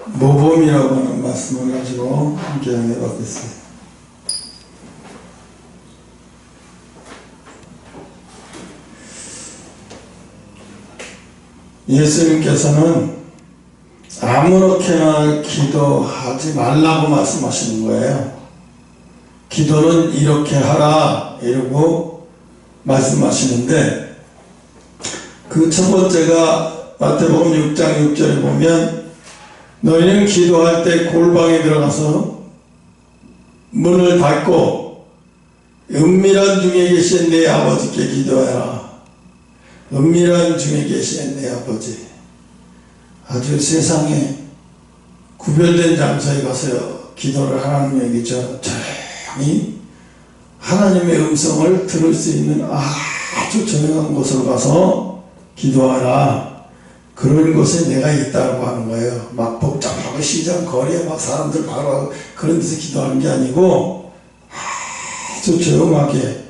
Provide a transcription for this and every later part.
모범이라고 하는 말씀을 가지고 함께 해봤겠습니다. 예수님께서는 아무렇게나 기도하지 말라고 말씀하시는 거예요. 기도는 이렇게 하라 이러고 말씀하시는데, 그 첫 번째가 마태복음 6장 6절에 보면 너희는 기도할 때 골방에 들어가서 문을 닫고 은밀한 중에 계신 내 아버지께 기도해라. 은밀한 중에 계신 내 아버지, 아주 세상에 구별된 장소에 가서 기도를 하라는 얘기죠. 조용히 하나님의 음성을 들을 수 있는 아주 조용한 곳으로 가서 기도하라. 그런 곳에 내가 있다고 하는 거예요. 막 복잡하고 시장 거리에 막 사람들 바로 그런 데서 기도하는 게 아니고 아주 조용하게,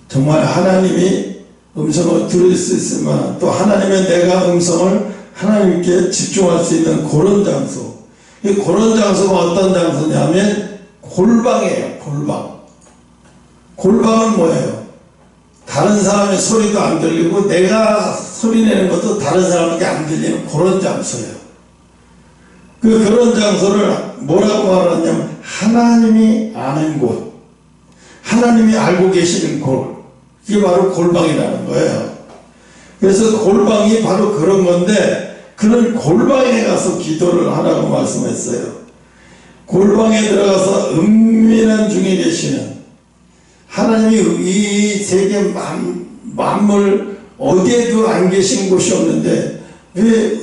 정말 하나님이 음성을 들을 수 있으면 또 하나님의 내가 음성을 하나님께 집중할 수 있는 그런 장소. 이 그런 장소가 어떤 장소냐면 골방이에요. 골방. 골방은 뭐예요? 다른 사람의 소리도 안 들리고 내가 소리 내는 것도 다른 사람에게 안 들리는 그런 장소예요. 그런 장소를 뭐라고 말하냐면 하나님이 아는 곳, 하나님이 알고 계시는 곳, 이게 바로 골방이라는 거예요. 그래서 골방이 바로 그런 건데, 그런 골방에 가서 기도를 하라고 말씀했어요. 골방에 들어가서 은밀한 중에 계시는 하나님이 이 세계 만물 어디에도 안 계신 곳이 없는데 왜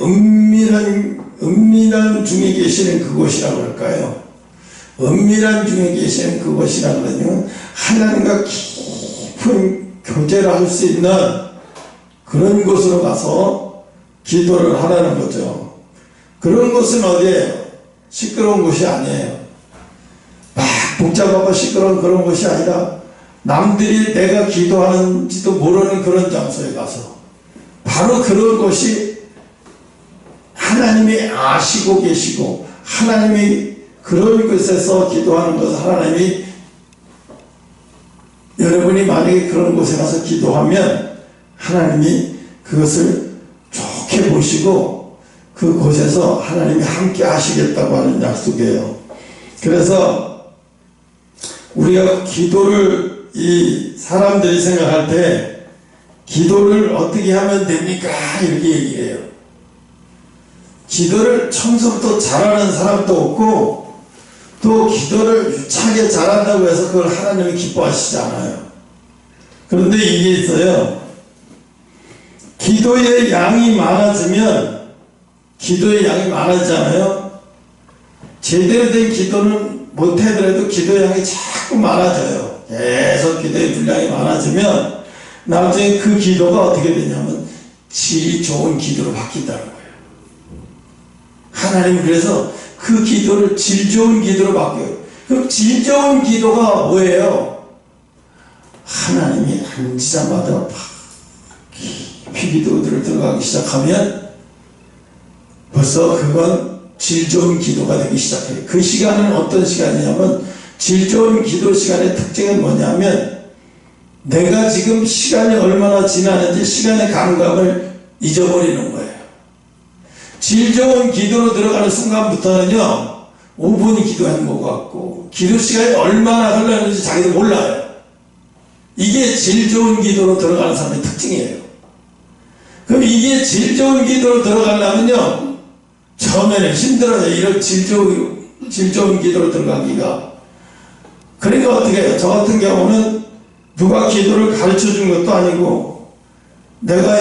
은밀한 중에 계시는 그곳이라고 할까요? 은밀한 중에 계시는 그곳이라고 하면 하나님과 깊은 교제를 할 수 있는 그런 곳으로 가서 기도를 하라는 거죠. 그런 곳은 어디예요? 시끄러운 곳이 아니에요. 막 복잡하고 시끄러운 그런 곳이 아니라 남들이 내가 기도하는지도 모르는 그런 장소에 가서 바로 그런 곳이 하나님이 아시고 계시고, 하나님이 그런 곳에서 기도하는 것을 하나님이, 여러분이 만약에 그런 곳에 가서 기도하면 하나님이 그것을 좋게 보시고 그곳에서 하나님이 함께 하시겠다고 하는 약속이에요. 그래서 우리가 기도를, 이 사람들이 생각할 때 기도를 어떻게 하면 됩니까? 이렇게 얘기해요. 기도를 처음부터 잘하는 사람도 없고, 또 기도를 유창하게 잘한다고 해서 그걸 하나님이 기뻐하시지 않아요. 그런데 이게 있어요. 기도의 양이 많아지면, 기도의 양이 많아지잖아요. 제대로 된 기도는 못하더라도 기도의 양이 자꾸 많아져요. 계속 기도의 분량이 많아지면 나중에 그 기도가 어떻게 되냐면 질이 좋은 기도로 바뀐다는 거예요. 하나님 그래서 그 기도를 질 좋은 기도로 바뀌어요. 그 질 좋은 기도가 뭐예요? 하나님이 앉자마자 깊이 기도들을 들어가기 시작하면 벌써 그건 질 좋은 기도가 되기 시작해요. 그 시간은 어떤 시간이냐면, 질 좋은 기도 시간의 특징은 뭐냐면 내가 지금 시간이 얼마나 지나는지 시간의 감각을 잊어버리는 거예요. 질 좋은 기도로 들어가는 순간부터는요 5분이 기도한 것 같고 기도 시간이 얼마나 흘렀는지 자기도 몰라요. 이게 질 좋은 기도로 들어가는 사람의 특징이에요. 그럼 이게 질 좋은 기도로 들어가려면요 처음에는 힘들어요. 이런 질 좋은 기도로 들어가기가. 그러니까 어떻게 해요? 저 같은 경우는 누가 기도를 가르쳐 준 것도 아니고 내가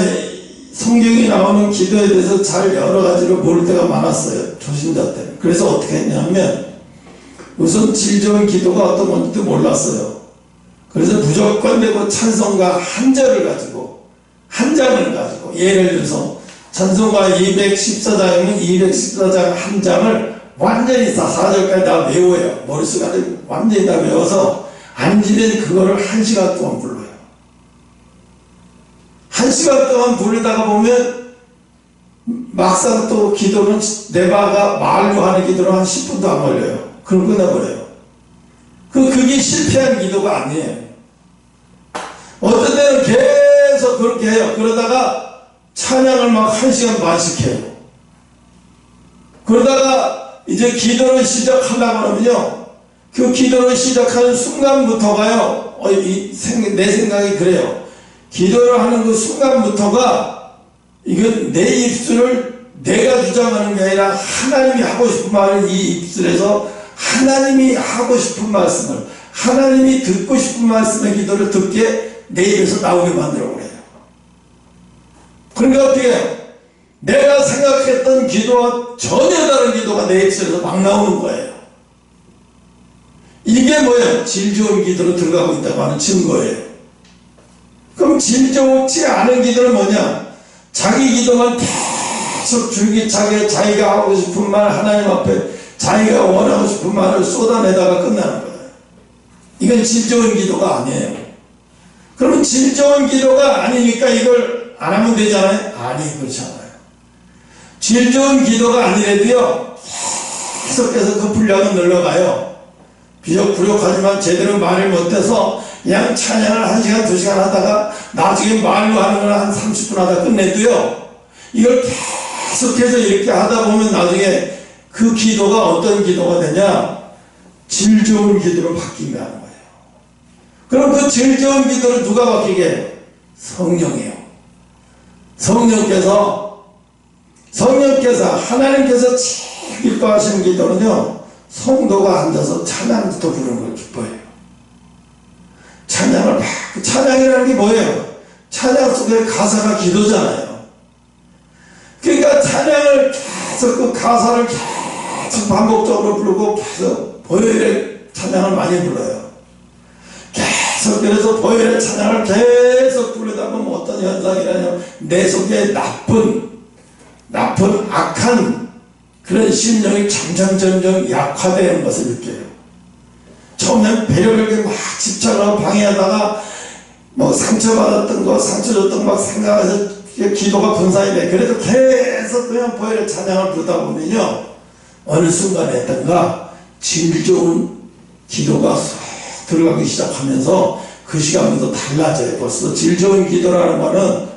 성경이 나오는 기도에 대해서 잘 여러 가지로 모를 때가 많았어요. 초신자 때는. 그래서 어떻게 했냐면 우선 질 좋은 기도가 어떤 건지도 몰랐어요. 그래서 무조건 내고 찬송가 한 절을 가지고, 한 장을 가지고, 예를 들어서 찬송가 214장이면 214장 한 장을 완전히 4절까지 다 외워요. 머릿속에 완전히 다 외워서 앉으면 그거를 1시간 동안 불러요. 1시간 동안 부르다가 보면 막상 또 기도는 내가 말로 하는 기도는 한 10분도 안 걸려요. 그럼 끝나버려요. 그게 실패한 기도가 아니에요. 어떤 때는 계속 그렇게 해요. 그러다가 찬양을 막 1시간 반씩 해요. 그러다가 이제 기도를 시작하려고 하면요, 그 기도를 시작하는 순간부터가요, 내 생각이 그래요. 기도를 하는 그 순간부터가 이건 내 입술을 내가 주장하는 게 아니라 하나님이 하고 싶은 말을 이 입술에서 하나님이 하고 싶은 말씀을, 하나님이 듣고 싶은 말씀의 기도를 듣게 내 입에서 나오게 만들어 버려요. 그러니까 어떻게 해요? 내가 생각했던 기도와 전혀 다른 기도가 내 입술에서 막 나오는 거예요. 이게 뭐예요? 질 좋은 기도로 들어가고 있다고 하는 증거예요. 그럼 질 좋지 않은 기도는 뭐냐? 자기 기도만 계속 줄기차게 자기가 하고 싶은 말, 하나님 앞에 자기가 원하고 싶은 말을 쏟아내다가 끝나는 거예요. 이건 질 좋은 기도가 아니에요. 그러면 질 좋은 기도가 아니니까 이걸 안 하면 되잖아요? 아니, 그렇지 않아요. 질 좋은 기도가 아니래도요, 계속해서 그 분량은 늘어가요. 비록 부족하지만 제대로 말을 못해서 그냥 찬양을 1시간, 2시간 하다가 나중에 말로 하는 걸 한 30분 하다 끝내도요, 이걸 계속해서 이렇게 하다 보면 나중에 그 기도가 어떤 기도가 되냐? 질 좋은 기도로 바뀐다는 거예요. 그럼 그 질 좋은 기도를 누가 바뀌게 해요? 성령이에요. 성령께서 하나님께서 제일 기뻐하시는 기도는요, 성도가 앉아서 찬양부터 부르는 걸 기뻐해요. 찬양이라는 게 뭐예요? 찬양 속에 가사가 기도잖아요. 그러니까 찬양을 계속 그 가사를 계속 반복적으로 부르고 계속 보혈의 찬양을 많이 불러요. 계속 그래서 보혈의 찬양을 계속 부르다 보면 어떤 현상이라냐면 내 속에 나쁜 악한 그런 심령이 점점 약화되는 것을 느껴요. 처음엔 배려를 막 집착하고 방해하다가 뭐 상처받았던 거, 상처 줬던 거 막 생각해서 기도가 분산이 돼. 그래도 계속 그냥 보혈의 찬양을 부르다 보면요, 어느 순간에 했던가 질 좋은 기도가 쏙 들어가기 시작하면서 그 시간부터 달라져요. 벌써 질 좋은 기도라는 거는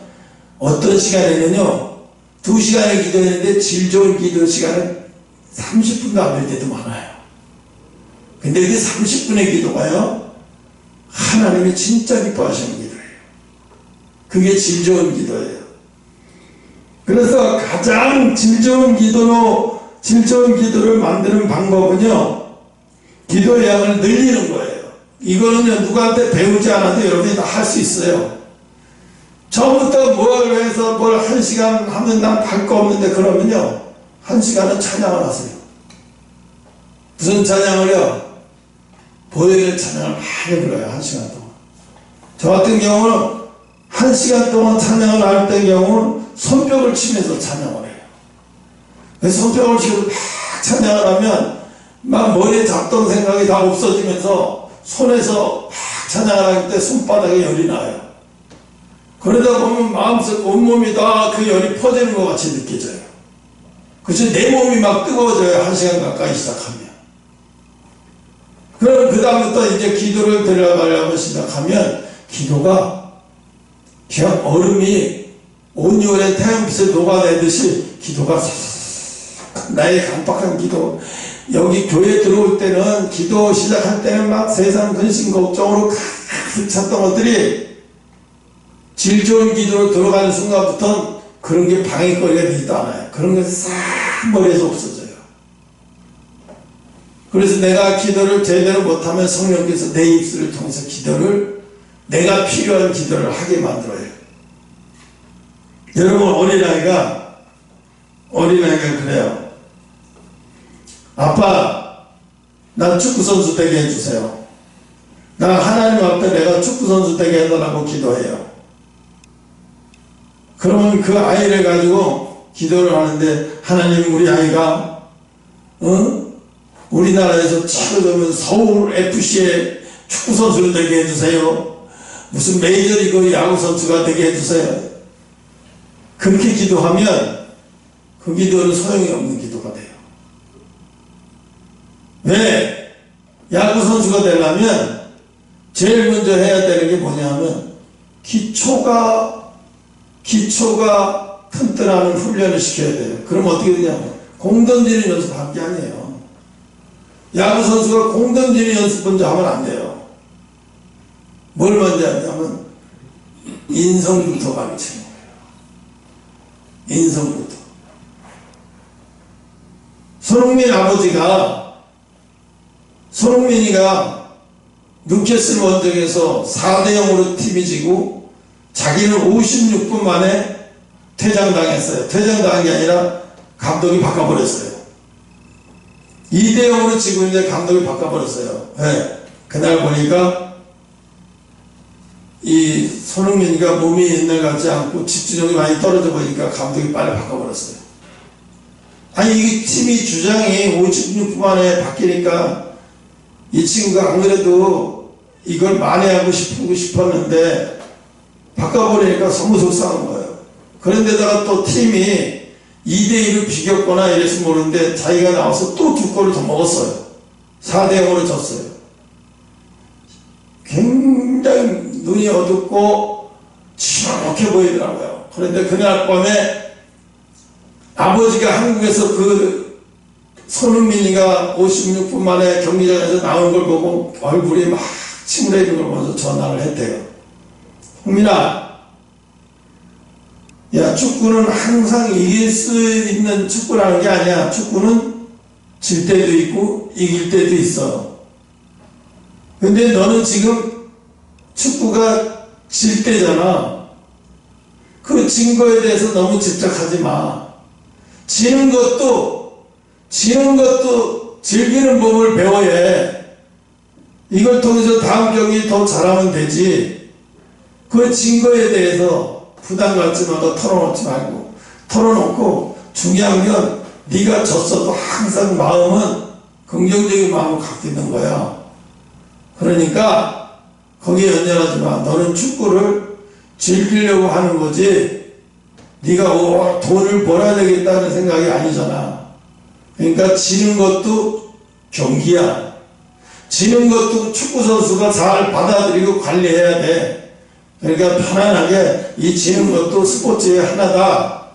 어떤 시간에는요, 2시간의 기도했는데 질 좋은 기도 시간은 30분도 안 될 때도 많아요. 근데 이게 30분의 기도가요, 하나님이 진짜 기뻐하시는 기도예요. 그게 질 좋은 기도예요. 그래서 가장 질 좋은 기도를 만드는 방법은요, 기도의 양을 늘리는 거예요. 이거는요, 누구한테 배우지 않아도 여러분이 다 할 수 있어요. 처음부터 뭘 해서 뭘 1시간 하면 난 할 거 없는데 그러면요, 1시간은 찬양을 하세요. 무슨 찬양을요? 보혈의 찬양을 많이 불러요. 1시간 동안. 저 같은 경우는 1시간 동안 찬양을 할 때 경우는 손뼉을 치면서 찬양을 해요. 그래서 손뼉을 치고 막 찬양을 하면 막 머리에 잡던 생각이 다 없어지면서 손에서 막 찬양을 할 때 손바닥에 열이 나요. 그러다 보면 마음속 온몸이 다 그 열이 퍼지는 것 같이 느껴져요. 그래서 내 몸이 막 뜨거워져요. 1시간 가까이 시작하면. 그럼 그 다음부터 이제 기도를 들어가려고 시작하면 기도가 그냥 얼음이 온유월의 태양빛에 녹아내듯이 기도가 나의 강박한 기도, 여기 교회 들어올 때는 기도 시작할 때는 막 세상 근심 걱정으로 가득 찼던 것들이 질 좋은 기도로 들어가는 순간부터는 그런 게 방해거리가 되지도 않아요. 그런 게 싹 머리에서 없어져요. 그래서 내가 기도를 제대로 못하면 성령께서 내 입술을 통해서 기도를, 내가 필요한 기도를 하게 만들어요. 여러분, 어린아이가 그래요. 아빠, 난 축구선수 되게 해주세요. 나 하나님 앞에 내가 축구선수 되게 해달라고 기도해요. 그러면 그 아이를 가지고 기도를 하는데, 하나님, 우리 아이가 우리나라에서 치러지면 서울 FC의 축구선수를 되게 해주세요. 무슨 메이저리그 야구선수가 되게 해주세요. 그렇게 기도하면 그 기도는 소용이 없는 기도가 돼요. 왜? 야구 선수가 되려면 제일 먼저 해야 되는 게 뭐냐면 기초가 튼튼하는 훈련을 시켜야 돼요. 그럼 어떻게 되냐면 공 던지는 연습할 게 아니에요. 야구 선수가 공 던지는 연습 먼저 하면 안 돼요. 뭘 먼저 하냐면 인성부터 가르치는 거예요. 인성부터. 손흥민이가 뉴캐슬 원정에서 4대0으로 팀이 지고 자기는 56분 만에 퇴장당했어요. 퇴장당한 게 아니라 감독이 바꿔버렸어요. 2대0으로 지고 있는데 감독이 바꿔버렸어요. 네. 그날 보니까 이 손흥민이가 몸이 옛날 같지 않고 집중력이 많이 떨어져 보니까 감독이 빨리 바꿔버렸어요. 아니 이 팀이 주장이 56분 만에 바뀌니까 이 친구가 안 그래도 이걸 만회하고 싶었는데 바꿔버리니까 너무 속상한 거예요. 그런데다가 또 팀이 2대1을 비겼거나 이래서 모르는데 자기가 나와서 또 2골을 더 먹었어요. 4대0으로 졌어요. 굉장히 눈이 어둡고 추억해 보이더라고요. 그런데 그날 밤에 아버지가 한국에서 그 손흥민이가 56분 만에 경기장에서 나오는 걸 보고 얼굴이 막 침 흘리는 걸 보면서 전화를 했대요. 흥민아, 야, 축구는 항상 이길 수 있는 축구라는 게 아니야. 축구는 질 때도 있고 이길 때도 있어. 근데 너는 지금 축구가 질 때잖아. 그 진 거에 대해서 너무 집착하지 마. 지는 것도 즐기는 법을 배워야 해. 이걸 통해서 다음 경기 더 잘하면 되지. 그 진 거에 대해서 부담 갖지 말고 털어놓지 말고, 털어놓고 중요한 건 네가 졌어도 항상 마음은 긍정적인 마음을 갖고 있는 거야. 그러니까 거기에 연연하지 마. 너는 축구를 즐기려고 하는 거지 네가 돈을 벌어야 되겠다는 생각이 아니잖아. 그러니까 지는 것도 경기야. 지는 것도 축구 선수가 잘 받아들이고 관리해야 돼. 그러니까 편안하게 이 지는 것도 스포츠의 하나다.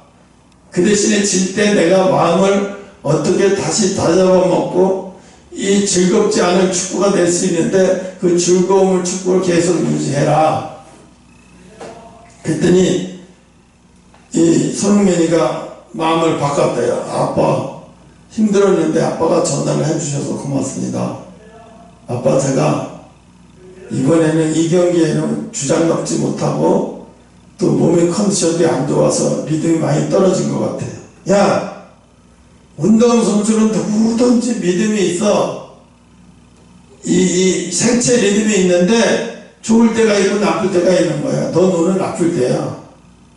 그 대신에 질 때 내가 마음을 어떻게 다시 다잡아먹고 이 즐겁지 않은 축구가 될 수 있는데 그 즐거움을 축구를 계속 유지해라. 그랬더니 이 손흥민이가 마음을 바꿨대요. 아빠 힘들었는데 아빠가 전화를 해주셔서 고맙습니다. 아빠 제가 이번에는 이 경기에는 주장 넘지 못하고 또 몸의 컨디션이 안 좋아서 리듬이 많이 떨어진 것 같아요. 야, 운동선수는 누구든지 믿음이 있어. 이 생체 리듬이 있는데 좋을 때가 있고 나쁠 때가 있는 거야. 너 눈은 나쁠 때야.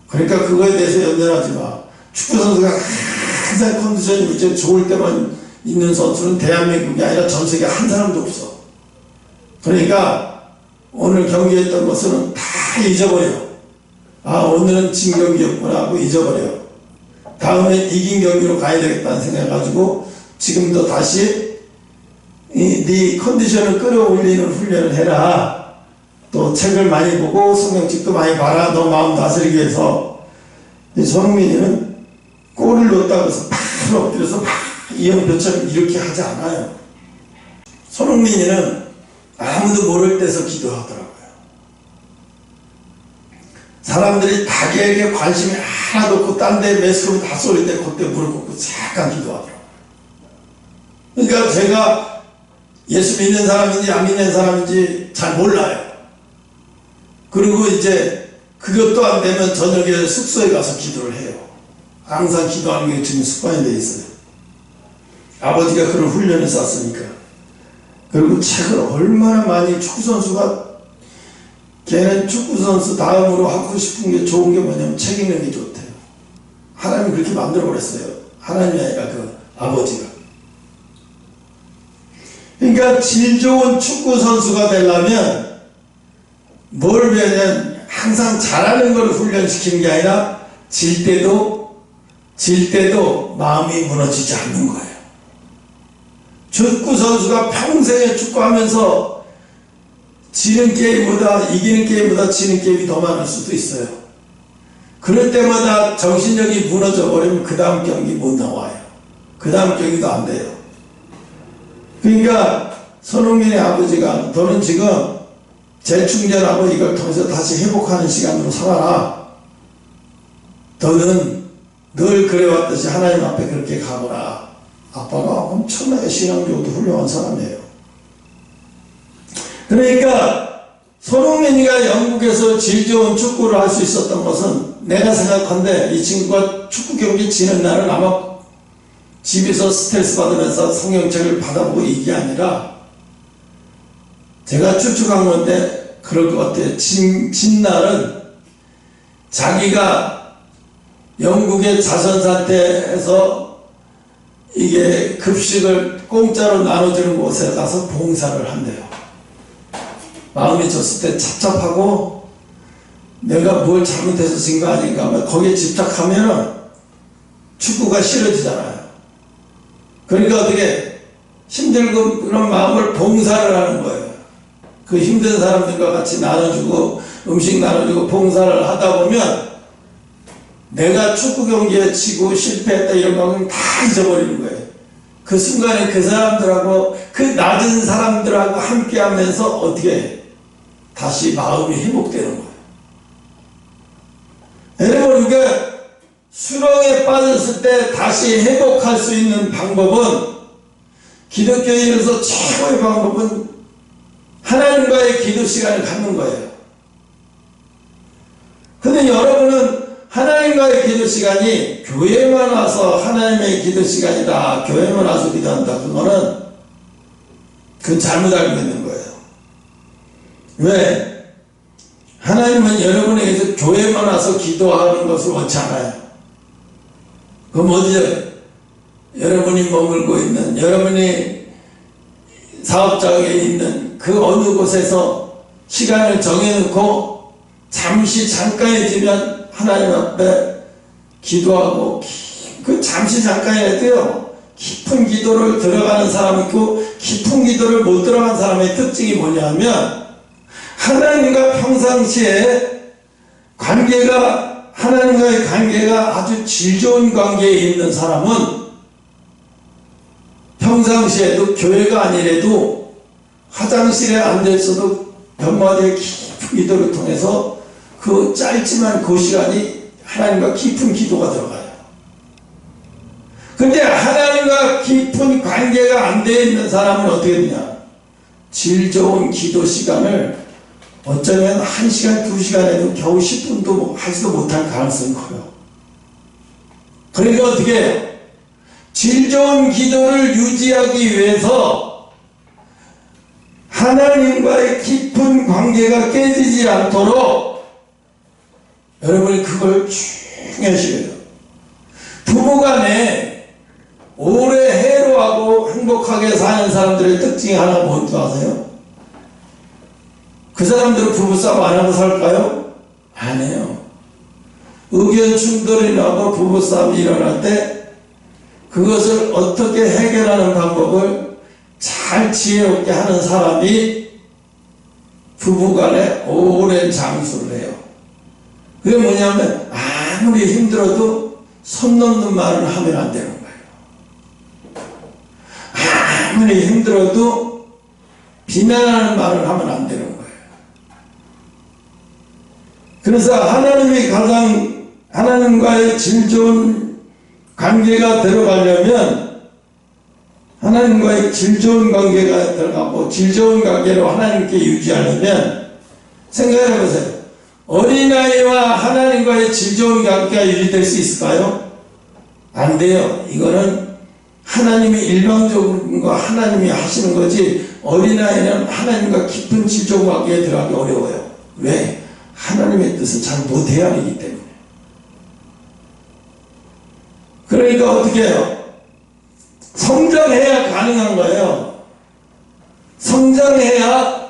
그러니까 그거에 대해서 연연하지 마. 축구선수가 항상 컨디션이 이제 좋을 때만 있는 선수는 대한민국이 아니라 전 세계 한 사람도 없어. 그러니까 오늘 경기했던 것은 다 잊어버려. 아, 오늘은 진 경기였구나 하고 잊어버려. 다음에 이긴 경기로 가야 되겠다는 생각해가지고 지금도 다시 네 컨디션을 끌어올리는 훈련을 해라. 또 책을 많이 보고 성경책도 많이 봐라. 너 마음 다스리기 위해서. 이 손흥민이는 골을 넣었다고 해서 바로 엎드려서 막 이영표처럼 이렇게 하지 않아요. 손흥민이는 아무도 모를 때서 기도하더라고요. 사람들이 자기에게 관심이 하나도 없고 딴 데 매스컴이 다 쏠릴 때 그때 무릎 꿇고 잠깐 기도하더라고요. 그러니까 제가 예수 믿는 사람인지 안 믿는 사람인지 잘 몰라요. 그리고 이제 그것도 안 되면 저녁에 숙소에 가서 기도를 해요. 항상 기도하는 게 지금 습관이 되어 있어요. 아버지가 그런 훈련을 쌓았으니까. 그리고 책을 얼마나 많이 축구선수가 걔는 축구선수 다음으로 하고 싶은 게 좋은 게 뭐냐면 책 읽는 게 좋대요. 하나님이 그렇게 만들어버렸어요. 하나님이 아니라 그 아버지가. 그러니까 질 좋은 축구선수가 되려면 뭘 배우냐면 항상 잘하는 걸 훈련시키는 게 아니라 질 때도 질 때도 마음이 무너지지 않는 거예요. 축구 선수가 평생에 축구하면서 지는 게임보다 이기는 게임보다 지는 게임이 더 많을 수도 있어요. 그럴 때마다 정신력이 무너져 버리면 그 다음 경기 못 나와요. 그 다음 경기도 안 돼요. 그러니까 손흥민의 아버지가 너는 지금 재충전하고 이걸 통해서 다시 회복하는 시간으로 살아라. 너는 늘 그래왔듯이 하나님 앞에 그렇게 가거라. 아빠가 엄청나게 신앙적으로 훌륭한 사람이에요. 그러니까 손흥민이가 영국에서 질 좋은 축구를 할 수 있었던 것은 내가 생각한데 이 친구가 축구 경기 지는 날은 아마 집에서 스트레스 받으면서 성경책을 받아보고 이게 아니라 제가 추측한 건데 그럴 것 같아요. 진 날은 자기가 영국의 자선사태에서 이게 급식을 공짜로 나눠주는 곳에 가서 봉사를 한대요. 마음이 졌을 때 착잡하고 내가 뭘 잘못해서 진 거 아닌가 거기에 집착하면 축구가 싫어지잖아요. 그러니까 어떻게 힘들고 그런 마음을 봉사를 하는 거예요. 그 힘든 사람들과 같이 나눠주고 음식 나눠주고 봉사를 하다 보면 내가 축구 경기에 지고 실패했다 이런 거는 다 잊어버리는 거예요. 그 순간에 그 사람들하고 그 낮은 사람들하고 함께 하면서 어떻게 다시 마음이 회복되는 거예요. 여러분 우리가 수렁에 빠졌을 때 다시 회복할 수 있는 방법은 기독교인으로서 최고의 방법은 하나님과의 기도 시간을 갖는 거예요. 근데 여러분은 하나님과의 기도 시간이 교회만 와서 하나님의 기도 시간이다. 교회만 와서 기도한다. 그건 잘못 알고 있는 거예요. 왜? 하나님은 여러분에게서 교회만 와서 기도하는 것을 원치 않아요. 그럼 어디요? 여러분이 머물고 있는, 여러분이 사업장에 있는 그 어느 곳에서 시간을 정해놓고 잠시 잠깐이지만 하나님 앞에 기도하고 그 잠시 잠깐이라도요 깊은 기도를 들어가는 사람이 있고 깊은 기도를 못 들어가는 사람의 특징이 뭐냐면 하나님과 평상시에 관계가 하나님과의 관계가 아주 질 좋은 관계에 있는 사람은 평상시에도 교회가 아니래도 화장실에 앉아있어도 몇 마디의 깊은 기도를 통해서 그 짧지만 그 시간이 하나님과 깊은 기도가 들어가요. 근데 하나님과 깊은 관계가 안 되어 있는 사람은 어떻게 되냐? 질 좋은 기도 시간을 어쩌면 1시간, 2시간에도 겨우 10분도 하지도 못할 가능성이 커요. 그러니까 어떻게 해요? 질 좋은 기도를 유지하기 위해서 하나님과의 깊은 관계가 깨지지 않도록 여러분이 그걸 중요하셔야 돼요. 부부간에 오래 해로하고 행복하게 사는 사람들의 특징이 하나 뭔지 아세요? 그 사람들은 부부싸움 안 하고 살까요? 안 해요. 의견 충돌이 나고 부부싸움이 일어날 때 그것을 어떻게 해결하는 방법을 잘 지혜롭게 하는 사람이 부부간에 오랜 장수를 해요. 그게 뭐냐면 아무리 힘들어도 선 넘는 말을 하면 안 되는 거예요. 아무리 힘들어도 비난하는 말을 하면 안 되는 거예요. 그래서 하나님이 가장 하나님과의 질 좋은 관계가 들어가려면 하나님과의 질 좋은 관계가 들어가고 질 좋은 관계로 하나님께 유지하려면 생각해 보세요. 어린아이와 하나님과의 질 좋은 관계가 유지될 수 있을까요? 안 돼요. 이거는 하나님이 일방적으로 하나님이 하시는 거지 어린아이는 하나님과 깊은 질 좋은 관계에 들어가기 어려워요. 왜? 하나님의 뜻을 잘 못 헤아리기 때문에. 그러니까 어떻게 해요? 성장해야 가능한 거예요. 성장해야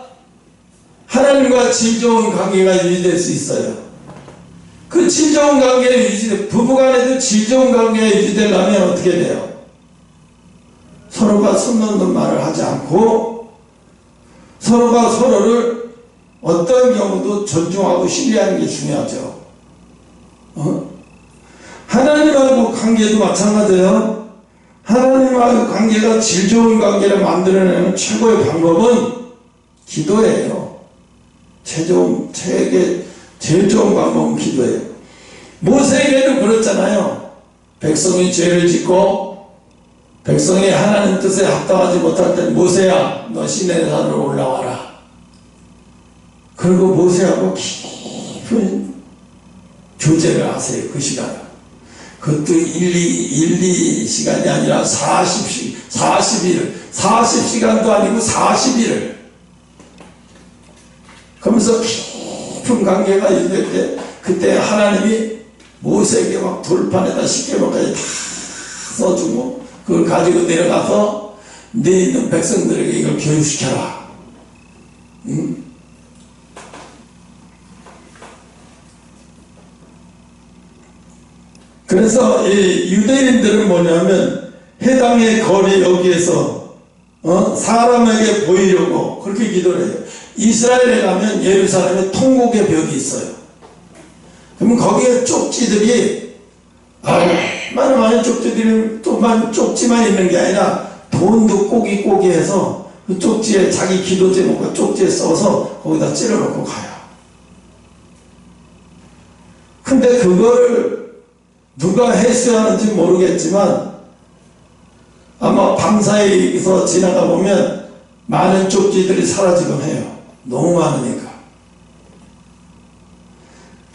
하나님과 질 좋은 관계가 유지될 수 있어요. 그 질 좋은 관계가 유지돼, 부부간에도 질 좋은 관계가 유지되려면 어떻게 돼요? 서로가 손 놓는 말을 하지 않고 서로가 서로를 어떤 경우도 존중하고 신뢰하는 게 중요하죠. 하나님하고 관계도 마찬가지예요. 하나님하고 관계가 질 좋은 관계를 만들어내는 최고의 방법은 기도예요. 제일 좋은 방법은 기도예요. 모세에게도 그렇잖아요. 백성이 죄를 짓고 백성이 하나님 뜻에 합당하지 못할 때 모세야 너 시내산으로 올라와라. 그리고 모세하고 깊은 교제를 하세요. 그 시간에. 그것도 2시간이 아니라 40시간도 아니고 40일을. 그러면서 깊은 관계가 유지될 때 그때 하나님이 모세에게 막 돌판에다 십계명까지 다 써주고 그걸 가지고 내려가서 내 있는 백성들에게 이걸 교육시켜라. 그래서 이 유대인들은 뭐냐면 해당의 거리 여기에서 사람에게 보이려고 그렇게 기도를 해요. 이스라엘에 가면 예루살렘에 통곡의 벽이 있어요. 그러면 거기에 쪽지들이 얼마나 많은 쪽지들이 또만 쪽지만 있는 게 아니라 돈도 꼬기 해서 그 쪽지에 자기 기도 제목과 쪽지에 써서 거기다 찔러놓고 가요. 근데 그걸 누가 해수하는지 모르겠지만 아마 밤사이에서 지나가 보면 많은 쪽지들이 사라지곤 해요. 너무 많으니까.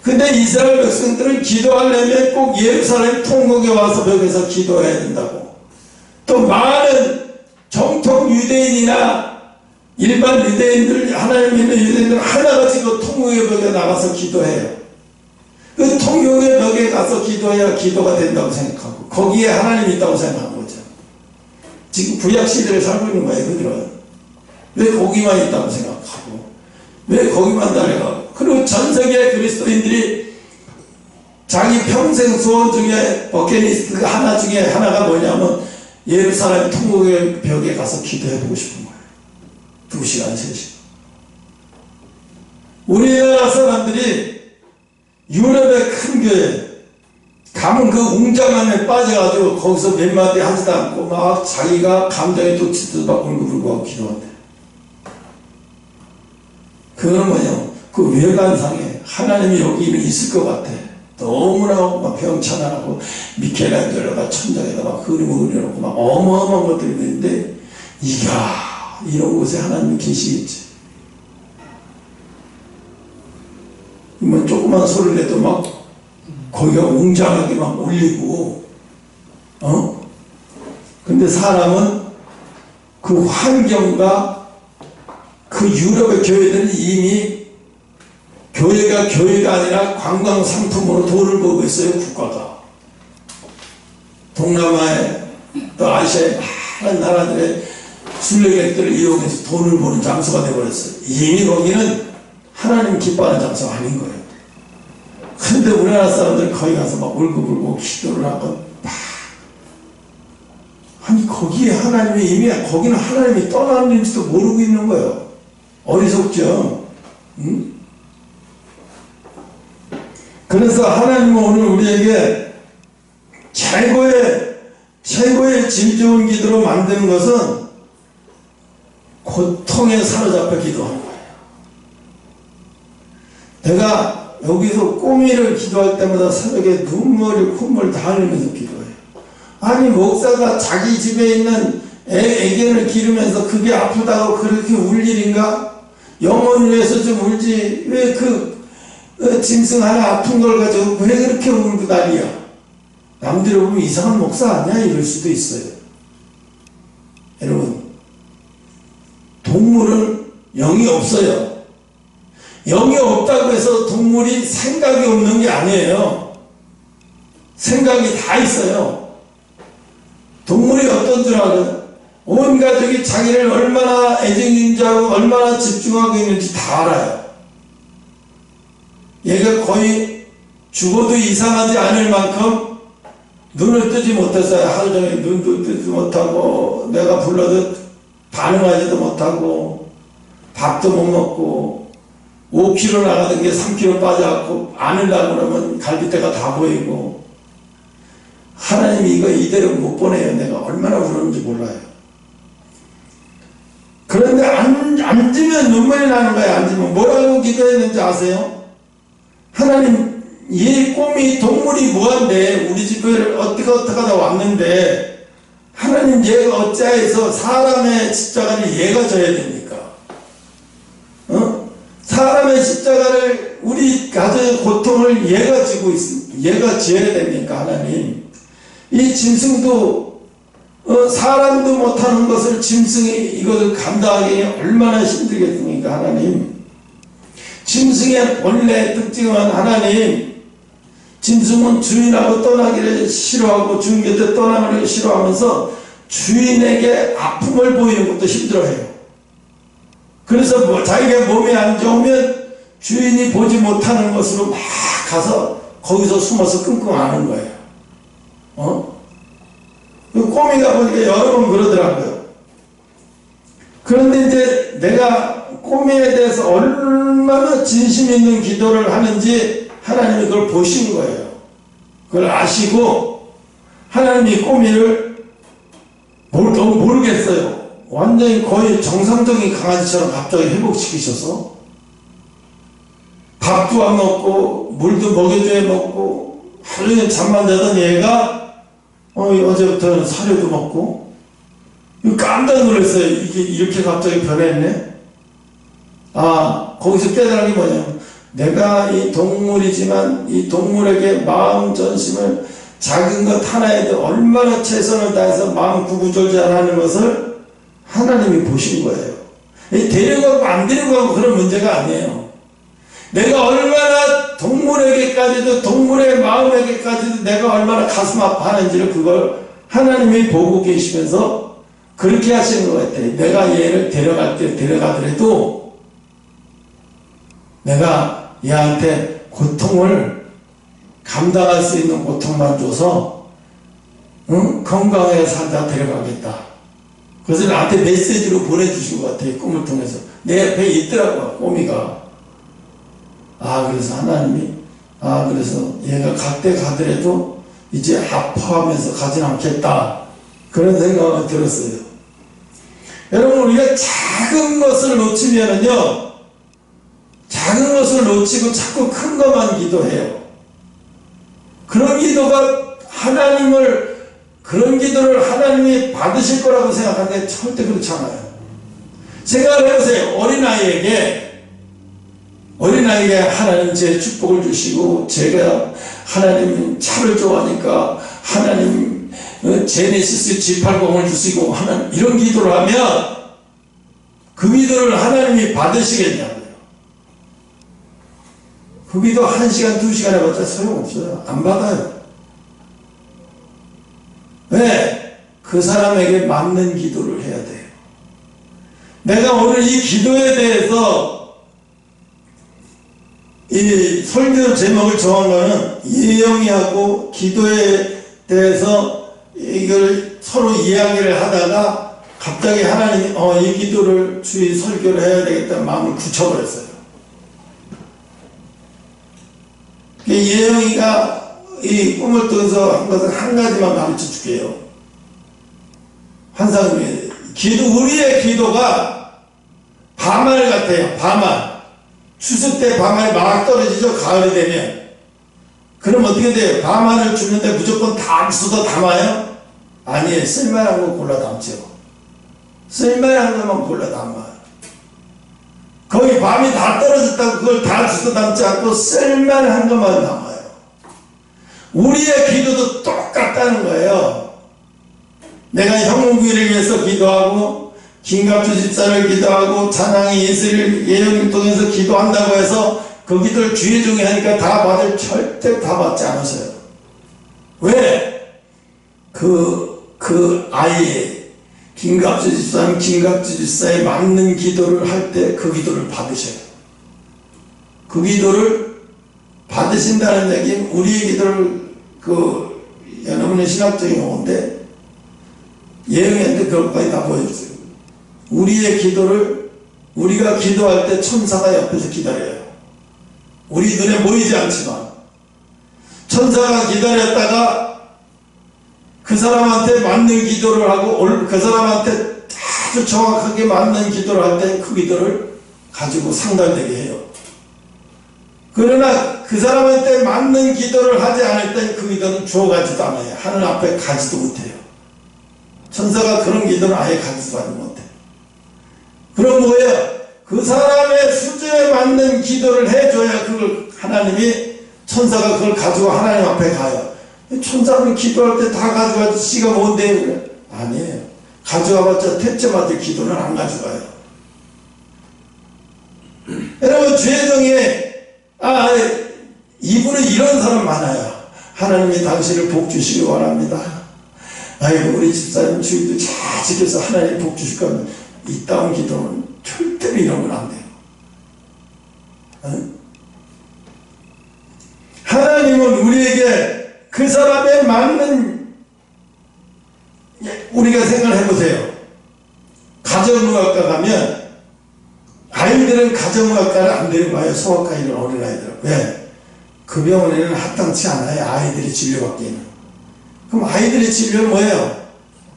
근데 이스라엘 백성들은 기도하려면 꼭 예루살렘 통곡에 와서 벽에서 기도해야 된다고. 또 많은 정통 유대인이나 일반 유대인들, 하나님 믿는 유대인들 하나같이 그 통곡의 벽에 나가서 기도해요. 그 통곡의 벽에 가서 기도해야 기도가 된다고 생각하고 거기에 하나님이 있다고 생각하는 거죠. 지금 구약시대를 살고 있는 거예요. 그들은 왜 거기만 있다고 생각하고 왜 거기만 달려가고. 그리고 전세계 그리스도인들이 자기 평생 소원 중에 버킷리스트 하나 중에 하나가 뭐냐면 예루살렘 통곡의 벽에 가서 기도해보고 싶은 거예요. 2시간 3시간. 우리나라 사람들이 유럽의 큰 교회 가면 그 웅장함에 빠져가지고 거기서 몇 마디 하지도 않고 막 자기가 감정에 돋치듯 막 울고불고하고 기도한대. 그건 뭐냐, 그 외관상에 하나님이 여기 있을 것 같아. 너무나 막 병찬하고 미켈란젤로가 천장에다 막 그림을 그려놓고 막 어마어마한 것들이 있는데 이야, 이런 곳에 하나님이 계시겠지. 뭐 조그만 소리를 내도 막 거기가 웅장하게 막 울리고, 근데 사람은 그 환경과 그 유럽의 교회들은 이미 교회가 아니라 관광 상품으로 돈을 벌고 있어요. 국가가. 동남아에 또 아시아의 많은 나라들의 순례객들을 이용해서 돈을 버는 장소가 되어버렸어요. 이미 거기는 하나님 기뻐하는 장소가 아닌 거예요. 근데 우리나라 사람들 거기 가서 막 울고불고 기도를 하고 아니 거기에 하나님이 이미 거기는 하나님이 떠났는지도 모르고 있는 거예요. 어리석죠. 응? 그래서 하나님은 오늘 우리에게 최고의 질 좋은 기도로 만드는 것은 고통에 사로잡혀 기도하는 거예요. 내가 여기서 꼬미를 기도할 때마다 새벽에 눈물이 콧물 다 흘리면서 기도해요. 아니 목사가 자기 집에 있는 애견을 기르면서 그게 아프다고 그렇게 울 일인가? 영혼을 위해서 좀 울지 왜 짐승 하나 아픈 걸 가지고 왜 그렇게 울고 난리야? 남들이 보면 이상한 목사 아니야? 이럴 수도 있어요. 여러분, 동물은 영이 없어요. 영이 없다고 해서 동물이 생각이 없는 게 아니에요. 생각이 다 있어요. 동물이 어떤 줄 알아요? 온 가족이 자기를 얼마나 애정인지하고 얼마나 집중하고 있는지 다 알아요. 얘가 거의 죽어도 이상하지 않을 만큼 눈을 뜨지 못했어요. 하루 종일 눈도 뜨지 못하고 내가 불러도 반응하지도 못하고 밥도 못 먹고 5kg 나가던 게 3kg 빠져갖고 안으려고 그러면 갈비뼈가 다 보이고 하나님이 이거 이대로 못 보내요. 내가 얼마나 울었는지 몰라요. 그런데 앉으면 눈물이 나는 거예요. 앉으면 뭐라고 기도했는지 아세요? 하나님 이 꿈이 동물이 뭐한데 우리 집을 어떻게 하다 왔는데 하나님 얘가 어찌해서 사람의 십자가를 얘가 져야 됩니까? 사람의 십자가를 우리 가정의 고통을 얘가 지고 있습니다. 얘가 지어야 됩니까? 하나님 이 짐승도 사람도 못하는 것을 짐승이 이것을 감당하기 얼마나 힘들겠습니까? 하나님 짐승의 본래 특징은 하나님 짐승은 주인하고 떠나기를 싫어하고 주인 곁에 떠나기를 싫어하면서 주인에게 아픔을 보이는 것도 힘들어해요. 그래서 자기가 몸이 안 좋으면 주인이 보지 못하는 것으로 막 가서 거기서 숨어서 끙끙 앓는 거예요. 그 꼬미가 보니까 여러 번 그러더라고요. 그런데 이제 내가 꼬미에 대해서 얼마나 진심 있는 기도를 하는지 하나님이 그걸 보신 거예요. 그걸 아시고 하나님이 꼬미를 너무 모르겠어요. 완전히 거의 정상적인 강아지처럼 갑자기 회복시키셔서 밥도 안 먹고 물도 먹여줘야 먹고 하루 종일 잠만 자던 얘가 어제부터는 사료도 먹고 깜짝 놀랐어요. 이게 이렇게 갑자기 변했네. 거기서 깨달은 게 뭐냐면 내가 이 동물이지만 이 동물에게 마음 전심을 작은 것 하나에도 얼마나 최선을 다해서 마음 구구절절하는 것을 하나님이 보신 거예요. 데려가고 안 데려가고 그런 문제가 아니에요. 내가 얼마나 동물에게까지도 동물의 마음에게까지도 내가 얼마나 가슴 아파하는지를 그걸 하나님이 보고 계시면서 그렇게 하시는 것 같아요. 내가 얘를 데려가더라도 내가 얘한테 고통을 감당할 수 있는 고통만 줘서 건강하게 살다 데려가겠다. 그래서 나한테 메시지로 보내주신 것 같아요. 꿈을 통해서 내 옆에 있더라고요. 꼬미가. 그래서 하나님이 그래서 얘가 갈 때 가더라도 이제 아파하면서 가진 않겠다. 그런 생각이 들었어요. 여러분 우리가 작은 것을 놓치면은요 작은 것을 놓치고 자꾸 큰 것만 기도해요. 그런 기도가 그런 기도를 하나님이 받으실 거라고 생각하는데 절대 그렇지 않아요. 생각을 해보세요. 어린아이에게 하나님 제 축복을 주시고 제가 하나님 차를 좋아하니까 하나님 제네시스 G80을 주시고 하나님 이런 기도를 하면 그 기도를 하나님이 받으시겠냐고요. 그 기도 1시간 2시간 해봤자 소용없어요. 안 받아요. 왜? 그 사람에게 맞는 기도를 해야 돼요. 내가 오늘 이 기도에 대해서 이 설교 제목을 정한 거는 예영이하고 기도에 대해서 이걸 서로 이야기를 하다가 갑자기 하나님이 이 기도를 주의 설교를 해야 되겠다는 마음을 굳혀버렸어요. 예영이가 이 꿈을 통해서 한 것은 한 가지만 가르쳐 줄게요. 환상입니다. 우리의 기도가 밤알 같아요. 밤알. 추수 때 밤알이 막 떨어지죠. 가을이 되면. 그럼 어떻게 돼요? 밤알을 주는데 무조건 다 쏟아 담아요? 아니에요. 쓸만한 거 골라 담죠. 쓸만한 것만 골라 담아요. 거의 밤이 다 떨어졌다고 그걸 다 쏟아 담지 않고 쓸만한 것만 담아요. 우리의 기도도 똑같다는 거예요. 내가 형무기를 위해서 기도하고 김갑주 집사를 기도하고 찬양의 예수를 예언을 통해서 기도한다고 해서 그 기도를 주의 종이 하니까 다 받을 절대 다 받지 않으세요. 왜? 그 아이의 김갑주 집사는 김갑주 집사에 맞는 기도를 할 때 그 기도를 받으셔요. 그 기도를 받으신다는 얘기는 우리의 기도를 여러분의 신학적인 용어인데 예언인데 그것까지 다 보여주세요. 우리의 기도를 우리가 기도할 때 천사가 옆에서 기다려요. 우리 눈에 보이지 않지만 천사가 기다렸다가 그 사람한테 맞는 기도를 하고 그 사람한테 아주 정확하게 맞는 기도를 할 때 그 기도를 가지고 상달되게 해요. 그러나 그 사람한테 맞는 기도를 하지 않을 때 그 기도는 주어가지도 않아요. 하늘 앞에 가지도 못해요. 천사가 그런 기도는 아예 가지도 못해요. 그럼 뭐예요? 그 사람의 수준에 맞는 기도를 해줘야 그걸 하나님이 천사가 그걸 가지고 하나님 앞에 가요. 천사는 기도할 때 다 가져가지 씨가 뭔데? 그래? 아니에요. 가져가봤자 택째 맞을 기도는 안 가져가요. 여러분 죄정에 이분은 이런 사람 많아요. 하나님이 당신을 복 주시기 원합니다. 아이고 우리 집사님 주의도 잘 지켜서 하나님 복 주실 겁니다. 이따운 기도는 절대로 이런 건 안 돼요. 하나님은 우리에게 그 사람에 맞는, 우리가 생각을 해보세요. 가정의학과 가면 아이들은 가정의학과를 안 데려가요. 소아과 이런 어린아이들. 왜? 그 병원에는 합당치 않아요. 아이들이 진료받기에는. 그럼 아이들의 진료는 뭐예요?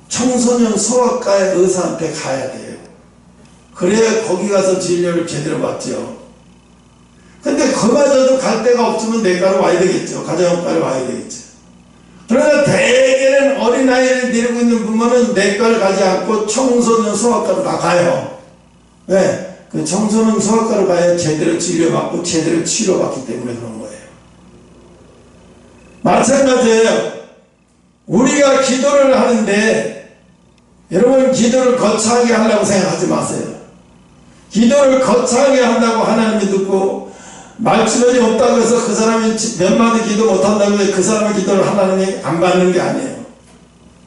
청소년 소아과의 의사한테 가야 돼요. 그래야 거기 가서 진료를 제대로 받죠. 근데 그마저도 갈 데가 없으면 내과로 와야 되겠죠. 가정의학과로 와야 되겠죠. 그러나 대개는 어린아이를 데리고 있는 부모는 내과를 가지 않고 청소년 소아과로 다 가요. 왜? 그 청소년 소아과로 가야 제대로 진료받고 제대로 치료받기 때문에 그런 거예요. 마찬가지예요. 우리가 기도를 하는데 여러분 기도를 거창하게 하려고 생각하지 마세요. 기도를 거창하게 한다고 하나님이 듣고 말주변이 없다고 해서 그 사람이 몇 마디 기도 못한다고 해서 그 사람의 기도를 하나님이 안 받는 게 아니에요.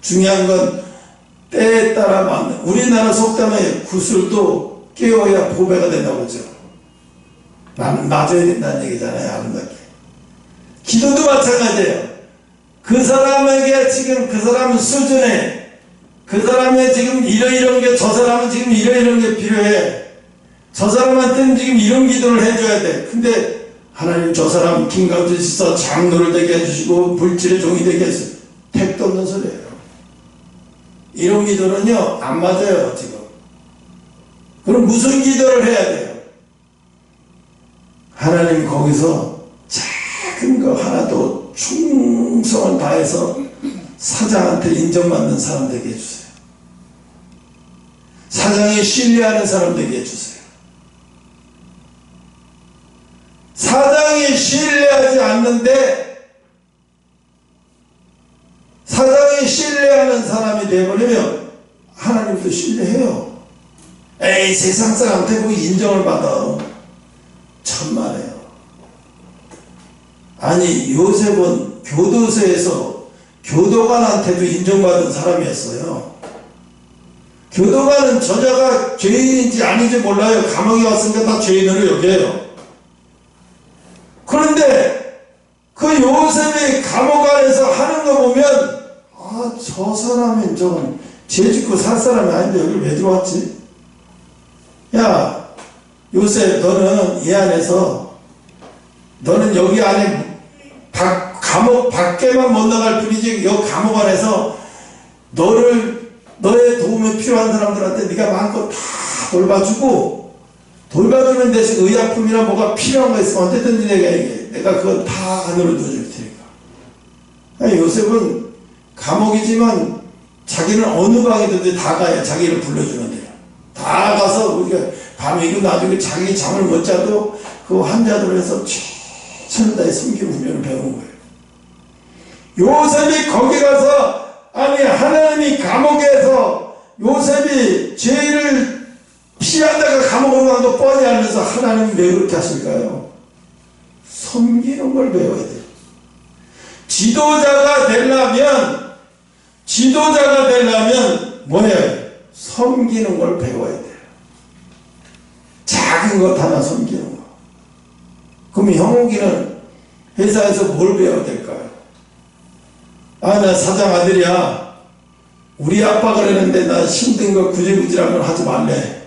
중요한 건 때에 따라 맞는, 우리나라 속담에 구슬도 깨워야 보배가 된다고 그러죠. 맞아야 된다는 얘기잖아요. 아름답게. 기도도 마찬가지예요. 그 사람에게 지금 그 사람 수준에 그 사람의 지금 이런 게, 저 사람은 지금 이런 게 필요해. 저 사람한테는 지금 이런 기도를 해줘야 돼. 근데 하나님 저 사람 김강주 지사 장로를 되게 해주시고 물질의 종이 되게 해주세요. 택도 없는 소리예요. 이런 기도는요 안 맞아요 지금. 그럼 무슨 기도를 해야 돼요? 하나님 거기서 작은 거 하나도 충성을 다해서 사장한테 인정받는 사람 되게 해주세요. 사장이 신뢰하는 사람 되게 해주세요. 사장이 신뢰하지 않는데 사장이 신뢰하는 사람이 되어버리면 하나님도 신뢰해요. 에이 세상 사람한테 뭐 인정을 받아. 천만에요. 아니 요셉은 교도소에서 교도관한테도 인정받은 사람이었어요. 교도관은 저자가 죄인인지 아닌지 몰라요. 감옥에 왔으니까 다 죄인으로 여겨요. 그런데 그 요셉이 감옥 안에서 하는 거 보면 저 사람은 저건 죄 짓고 살 사람이 아닌데 여기 왜 들어왔지? 야 요셉 너는 이 안에서 너는 여기 안에 감옥 밖에만 못 나갈 뿐이지 여기 감옥 안에서 너의 도움이 필요한 사람들한테 네가 마음껏 다 돌봐주는 대신 의약품이나 뭐가 필요한 거 있으면 언제든지 내가 그거 다 안으로 넣어줄 테니까. 요셉은 감옥이지만 자기는 어느 방이든지 다 가야 자기를 불러주는 데요. 다 가서 우리가 밤이고 나중에 자기 잠을 못 자도 그 환자들을 해서 최선을 다해 섬기고 훈련을 배우는 거예요. 요셉이 거기 가서 하나님이 감옥에서 요셉이 죄를 피하다가 감옥으로 가도 뻔히 알면서 하나님이 왜 그렇게 하실까요? 섬기는 걸 배워야 돼요. 지도자가 되려면 뭐예요? 섬기는 걸 배워야 돼요. 작은 것 하나 섬기는 거. 그럼 형욱이는 회사에서 뭘 배워야 될까요? 아, 나 사장 아들이야. 우리 아빠 그러는데 나 힘든 거 구질구질한 걸 하지 말래.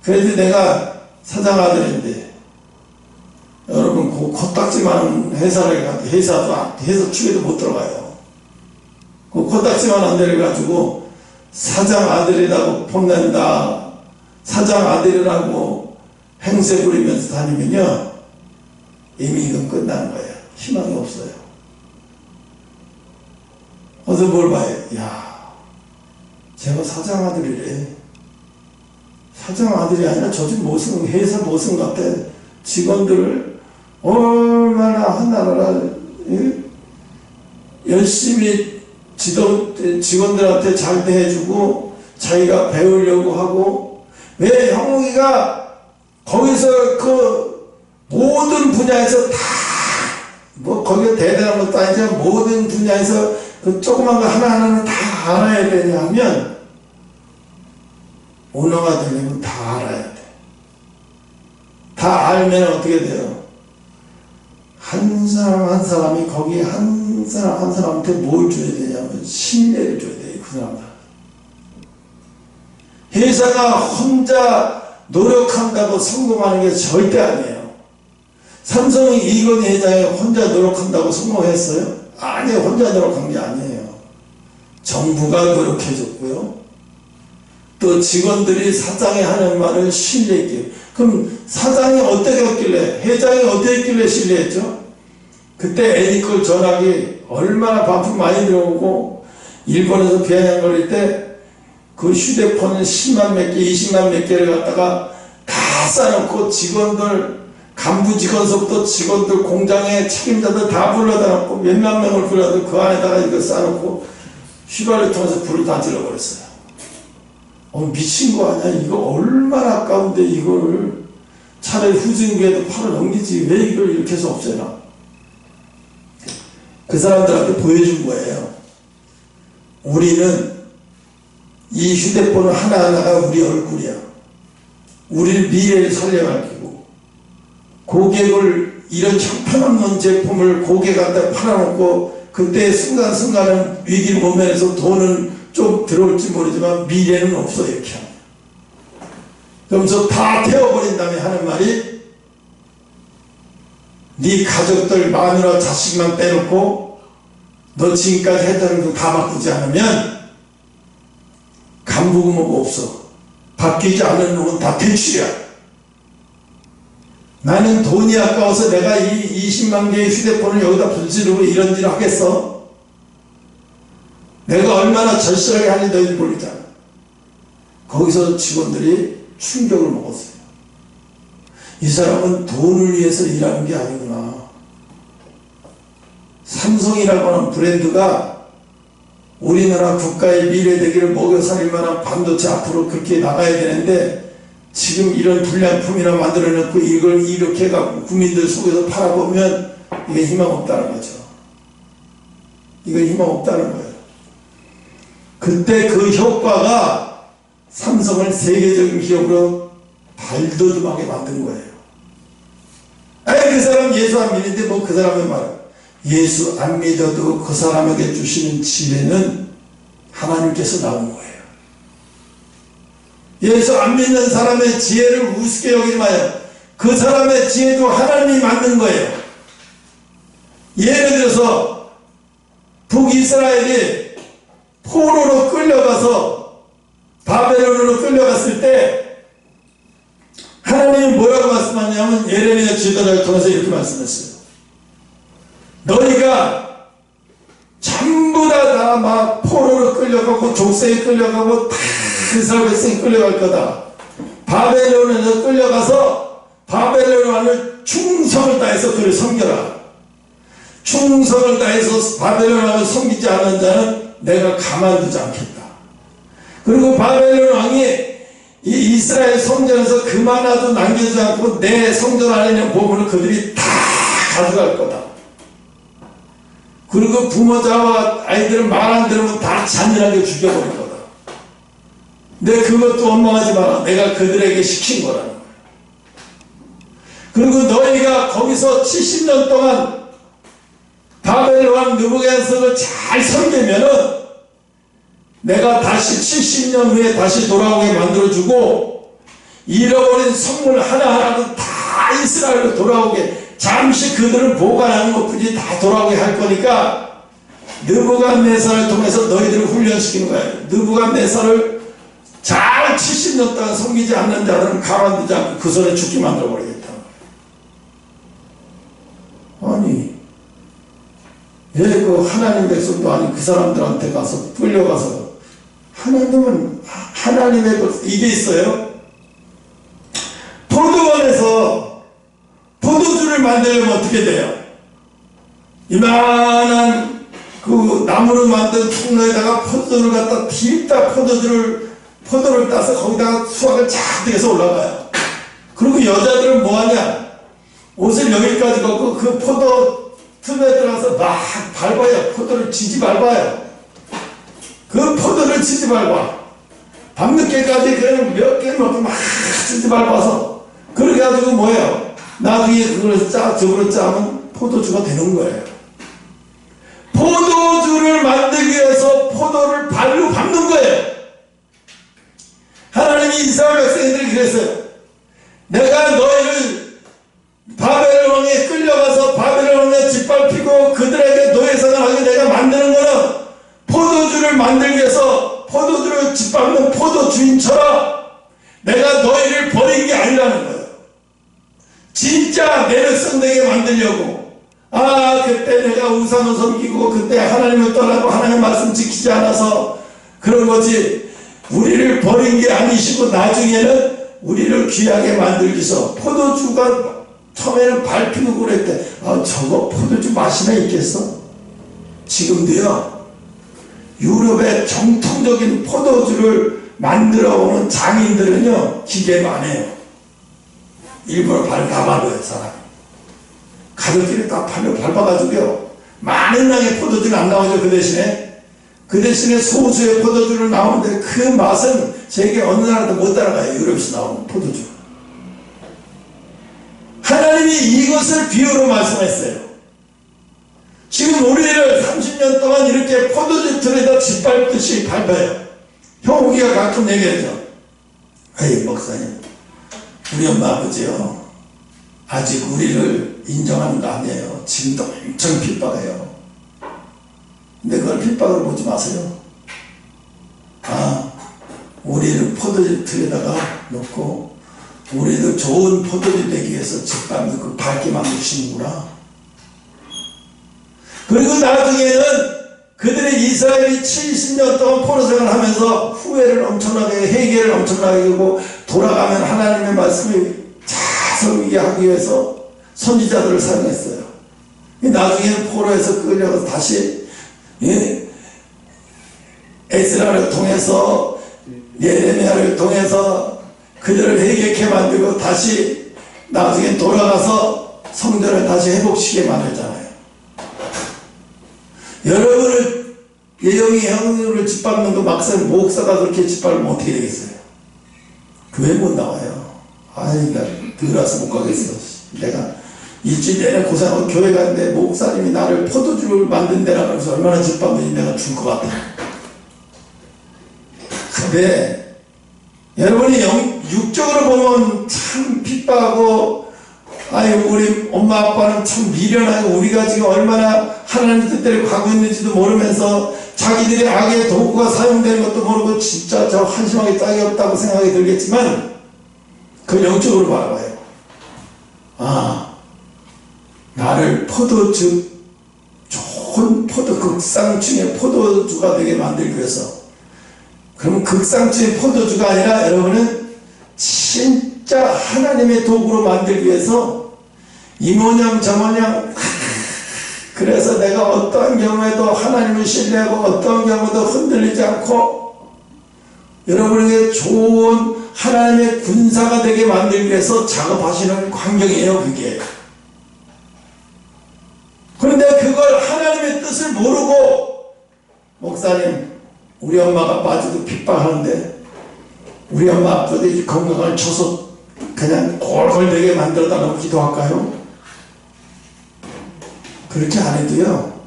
그래도 내가 사장 아들인데. 여러분, 그 코딱지 많은 회사를 가도 회사 축에도 못 들어가요. 그 코딱지 많은 데를 가지고 사장 아들이라고 폼낸다. 사장 아들이라고 행세 부리면서 다니면요. 이미 이건 끝나는 거예요. 희망이 없어요. 어서 뭘 봐요? 야, 제가 사장 아들이래. 사장 아들이 아니라 저집 모승, 회사 모승 같아. 직원들을 얼마나 하나하나 열심히 직원들한테 잘 대해주고 자기가 배우려고 하고, 왜 형욱이가 거기서 그 모든 분야에서 다, 뭐 거기가 대단한 것도 아니지만 모든 분야에서 그 조그만 거 하나하나는 다 알아야 되냐 하면, 오너가 되려면 다 알아야 돼. 다 알면 어떻게 돼요? 한 사람 한 사람이 거기 한 사람 한 사람한테 뭘 줘야 되냐면 신뢰를 줘야 돼요. 그 사람들. 회사가 혼자 노력한다고 성공하는 게 절대 아니에요. 삼성의 이건희 회장이 혼자 노력한다고 성공했어요? 아니요, 혼자 노력한 게 아니에요. 정부가 노력해줬고요. 또 직원들이 사장이 하는 말을 신뢰했기에. 그럼 사장이 어떻게 했길래, 회장이 어떻게 했길래 신뢰했죠? 그때 에디컬 전화기 얼마나 반품 많이 들어오고, 일본에서 비아냥 걸릴 때 그 휴대폰은 10만 몇 개, 20만 몇 개를 갖다가 다 싸놓고 직원들, 간부 직원서부터 직원들, 공장의 책임자들 다 불러다 놓고 몇만 명을 불러도 그 안에다가 이거 싸놓고 휘발유 통해서 불을 다 질러버렸어요. 미친 거 아니야? 이거 얼마나 아까운데 이거를 차라리 후진국에도 팔아 넘기지 왜 이걸 이렇게 해서 없애나? 그 사람들한테 보여준 거예요. 우리는 이 휴대폰은 하나하나가 우리 얼굴이야. 우리 미래를 살려갈 기고, 고객을 이런 형편없는 제품을 고객한테 팔아놓고 그때 순간순간은 위기를 모면해서 돈은 좀 들어올지 모르지만 미래는 없어, 이렇게 하면. 그러면서 다 태워버린 다음에 하는 말이, 네 가족들 마누라 자식만 빼놓고 너 지금까지 했다는 거 다 바꾸지 않으면 간부고 뭐고 없어. 바뀌지 않은 놈은 다 대출이야. 나는 돈이 아까워서 내가 이 20만 개의 휴대폰을 여기다 불지르고 이런 일을 하겠어? 내가 얼마나 절실하게 하는지 너희들 모르잖아. 거기서 직원들이 충격을 먹었어요. 이 사람은 돈을 위해서 일하는 게 아니구나. 삼성이라고 하는 브랜드가 우리나라 국가의 미래 되기를 먹여 살릴 만한 반도체 앞으로 그렇게 나가야 되는데, 지금 이런 불량품이나 만들어놓고 이걸 이렇게 해갖고 국민들 속에서 팔아보면 이게 희망 없다는 거죠. 이건 희망 없다는 거예요. 그때 그 효과가 삼성을 세계적인 기업으로 발돋움하게 만든 거예요. 아니, 그 사람 예수 안 믿는데 뭐 그 사람의 말. 예수 안 믿어도 그 사람에게 주시는 지혜는 하나님께서 나온 거예요. 예수 안 믿는 사람의 지혜를 우습게 여기지 마요. 그 사람의 지혜도 하나님이 만든 거예요. 예를 들어서 북이스라엘이 포로로 끌려가서 바벨론으로 끌려갔을 때 하나님이 뭐라고 말씀하냐면, 예레미야 지도자를 통해서 이렇게 말씀했어요. 너희가 전부 다 막 포로로 끌려가고 족쇄에 끌려가고 다 이스라엘 백성이 끌려갈 거다. 바벨론에서 끌려가서 바벨론 왕을 충성을 다해서 그를 섬겨라. 충성을 다해서 바벨론 왕을 섬기지 않은 자는 내가 가만두지 않겠다. 그리고 바벨론 왕이 이 이스라엘 성전에서 그만하도 남겨주지 않고 내 성전 안에 있는 보물을 그들이 다 가져갈 거다. 그리고 부모자와 아이들은 말 안 들으면 다 잔인하게 죽여버릴 거다. 근데 그것도 원망하지 마라. 내가 그들에게 시킨 거라는 거야. 그리고 너희가 거기서 70년 동안 바벨 왕 느부갓네살을 잘 섬기면은 내가 다시 70년 후에 다시 돌아오게 만들어주고 잃어버린 성물 하나하나도 다 이스라엘로 돌아오게, 잠시 그들을 보관하는 것뿐이지 다 돌아오게 할 거니까 느부갓네살을 통해서 너희들을 훈련시키는 거예요. 느부갓네살을 잘 70년 동안 섬기지 않는 자들은 가만두지 않고 그 손에 죽게 만들어버리겠다. 아니 왜 그 하나님 백성도 아닌 그 사람들한테 가서 끌려가서, 하나님은 하나님의 이게 있어요. 포도원에서 포도주를 만들려면 어떻게 돼요? 이만한 그 나무로 만든 통로에다가 포도를 갖다 딥다 포도를 따서 거기다가 수확을 잔뜩 해서 올라가요. 그리고 여자들은 뭐하냐? 옷을 여기까지 걷고 그 포도 틈에 들어가서 막 밟아요. 포도를 지지 밟아요. 그 포도를 지지 밟아. 밤늦게까지 그냥 몇 개를 먹고 막 지지 밟아서, 그렇게 가지고 뭐예요? 나중에 그걸 저으로 짜면 포도주가 되는 거예요. 포도주를 만들기 위해서 포도를 발로 밟는 거예요. 하나님이 이스라엘 백성들이 그랬어요. 내가 너희를 바벨 왕에 끌려가서 바벨 왕에 짓밟히고 그들에게 노예상을 하게 내가 만드는 거는 포도주를 만들기 위해서 포도주를 짓밟는 포도주인처럼 내가 너희를 버린 게 아니라는 거예요. 진짜 내 백성 되게 만들려고. 그때 내가 우상을 섬기고 그때 하나님을 떠나고 하나님의 말씀 지키지 않아서 그런 거지, 우리를 버린 게 아니시고 나중에는 우리를 귀하게 만들기 위해서 포도주가 처음에는 밟히고 그랬대. 저거 포도주 마시나 있겠어? 지금도요, 유럽의 정통적인 포도주를 만들어 오는 장인들은요, 기계로 안 해요. 일부러 밟아봐요, 사람이. 가족끼리 다 밟아가지고요, 많은 양의 포도주는 안 나오죠. 그 대신에 소수의 포도주를 나오는데 그 맛은 세계 어느 나라도 못 따라가요. 유럽에서 나오는 포도주. 하나님이 이것을 비유로 말씀했어요. 지금 우리를 30년 동안 이렇게 포도주 틀에다 짓밟듯이 밟아요. 형우기가 가끔 얘기하죠. 목사님, 우리 엄마 아버지요, 아직 우리를 인정하는 거 아니에요. 지금도 엄청 핍박해요. 근데 그걸 핍박으로 보지 마세요. 우리를 포도주 틀에다가 놓고 우리도 좋은 포도주 되기 위해서 짓밟는 그 밝게 만드시는구나. 그리고 나중에는 그들의 이스라엘이 70년 동안 포로 생활을 하면서 후회를 엄청나게, 회개를 엄청나게 하고 돌아가면 하나님의 말씀을 자성하게 하기 위해서 선지자들을 사용했어요. 나중에는 포로에서 끌려가서 다시 에스라를 통해서 예레미야를 통해서 그들을 회개케 만들고 다시 나중에 돌아가서 성전을 다시 회복시키게 만들잖아요. 여러분을 예영이 형을 짓밟는 거 막상 목사가 그렇게 짓밟으면 어떻게 되겠어요? 교회 못 나와요. 나 들어와서 못 가겠어. 내가 일주일 내내 고생하고 교회 가는데 목사님이 나를 포도주를 만든 데라 그래서 얼마나 짓밟는지 내가 줄 것 같아. 근데 여러분이 육적으로 보면 참 핍박하고, 우리 엄마 아빠는 참 미련하고 우리가 지금 얼마나 하나님 뜻대로 가고 있는지도 모르면서 자기들의 악의 도구가 사용되는 것도 모르고 진짜 저 한심하게 짝이 없다고 생각이 들겠지만, 그걸 영적으로 바라봐요. 나를 포도주, 좋은 극상층의 포도주가 되게 만들기 위해서, 그러면 극상층의 포도주가 아니라 여러분은 진짜 하나님의 도구로 만들기 위해서 이모냥 저모냥, 그래서 내가 어떠한 경우에도 하나님을 신뢰하고 어떠한 경우에도 흔들리지 않고 여러분에게 좋은 하나님의 군사가 되게 만들기 위해서 작업하시는 환경이에요, 그게. 그런데 그걸 하나님의 뜻을 모르고, 목사님, 우리 엄마가 아빠도 핍박하는데 우리 아빠 아빠도 건강을 쳐서 그냥 골골되게 만들어 달라고 기도할까요? 그렇게 안 해도요,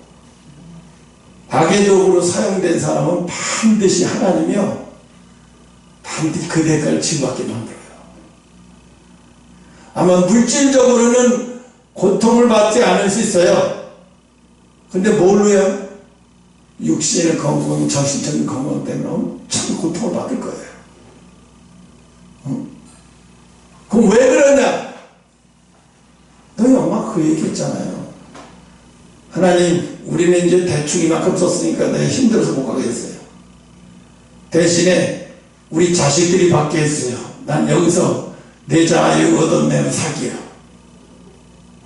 악의적으로 사용된 사람은 반드시 하나님이요, 반드시 그 대가를 지고받게 만들어요. 아마 물질적으로는 고통을 받지 않을 수 있어요. 근데 뭘로요? 육신의 건강, 정신적인 건강 때문에 엄청 고통을 받을 거예요. 그럼 왜 그러냐? 너희 엄마 그 얘기했잖아요. 하나님, 우리는 이제 대충 이만큼 썼으니까 내가 힘들어서 못 가겠어요. 대신에 우리 자식들이 받게 해주세요. 난 여기서 내 자유 얻어내는 사기야.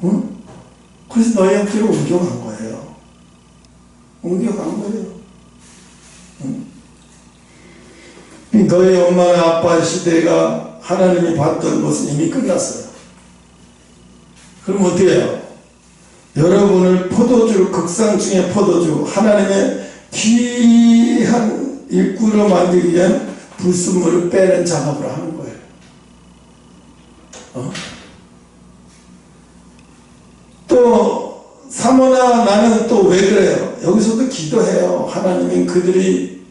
응? 그래서 너희 학교로 옮겨간 거예요. 옮겨간 거예요. 응? 너희 엄마나 아빠의 시대가 하나님이 받던 것은 이미 끝났어요. 그럼 어떻게 해요? 여러분을 포도주, 극상 중에 포도주, 하나님의 귀한 일꾼으로 만들기 위한 불순물을 빼는 작업을 하는 거예요. 또 사모나 나는 또 왜 그래요? 여기서도 기도해요. 하나님은 그들이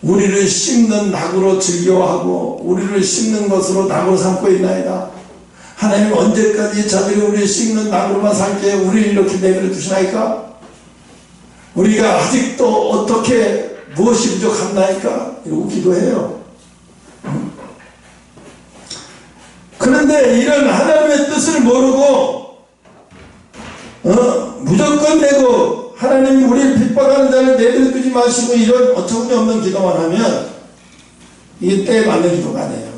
우리를 씹는 낙으로 즐겨하고 우리를 씹는 것으로 낙으로 삼고 있나이다. 하나님 언제까지 저들이 우리를 씹는 낙으로만 살게 우리를 이렇게 내버려 두시나이까? 우리가 아직도 어떻게 무엇이 부족합나이까? 이러고 기도해요. 그런데 이런 하나님의 뜻을 모르고 무조건 내고 하나님이 우리를 핍박하는 자를 내버려 두지 마시고 이런 어처구니 없는 기도만 하면 이게 때에 맞는 기도가 아니에요.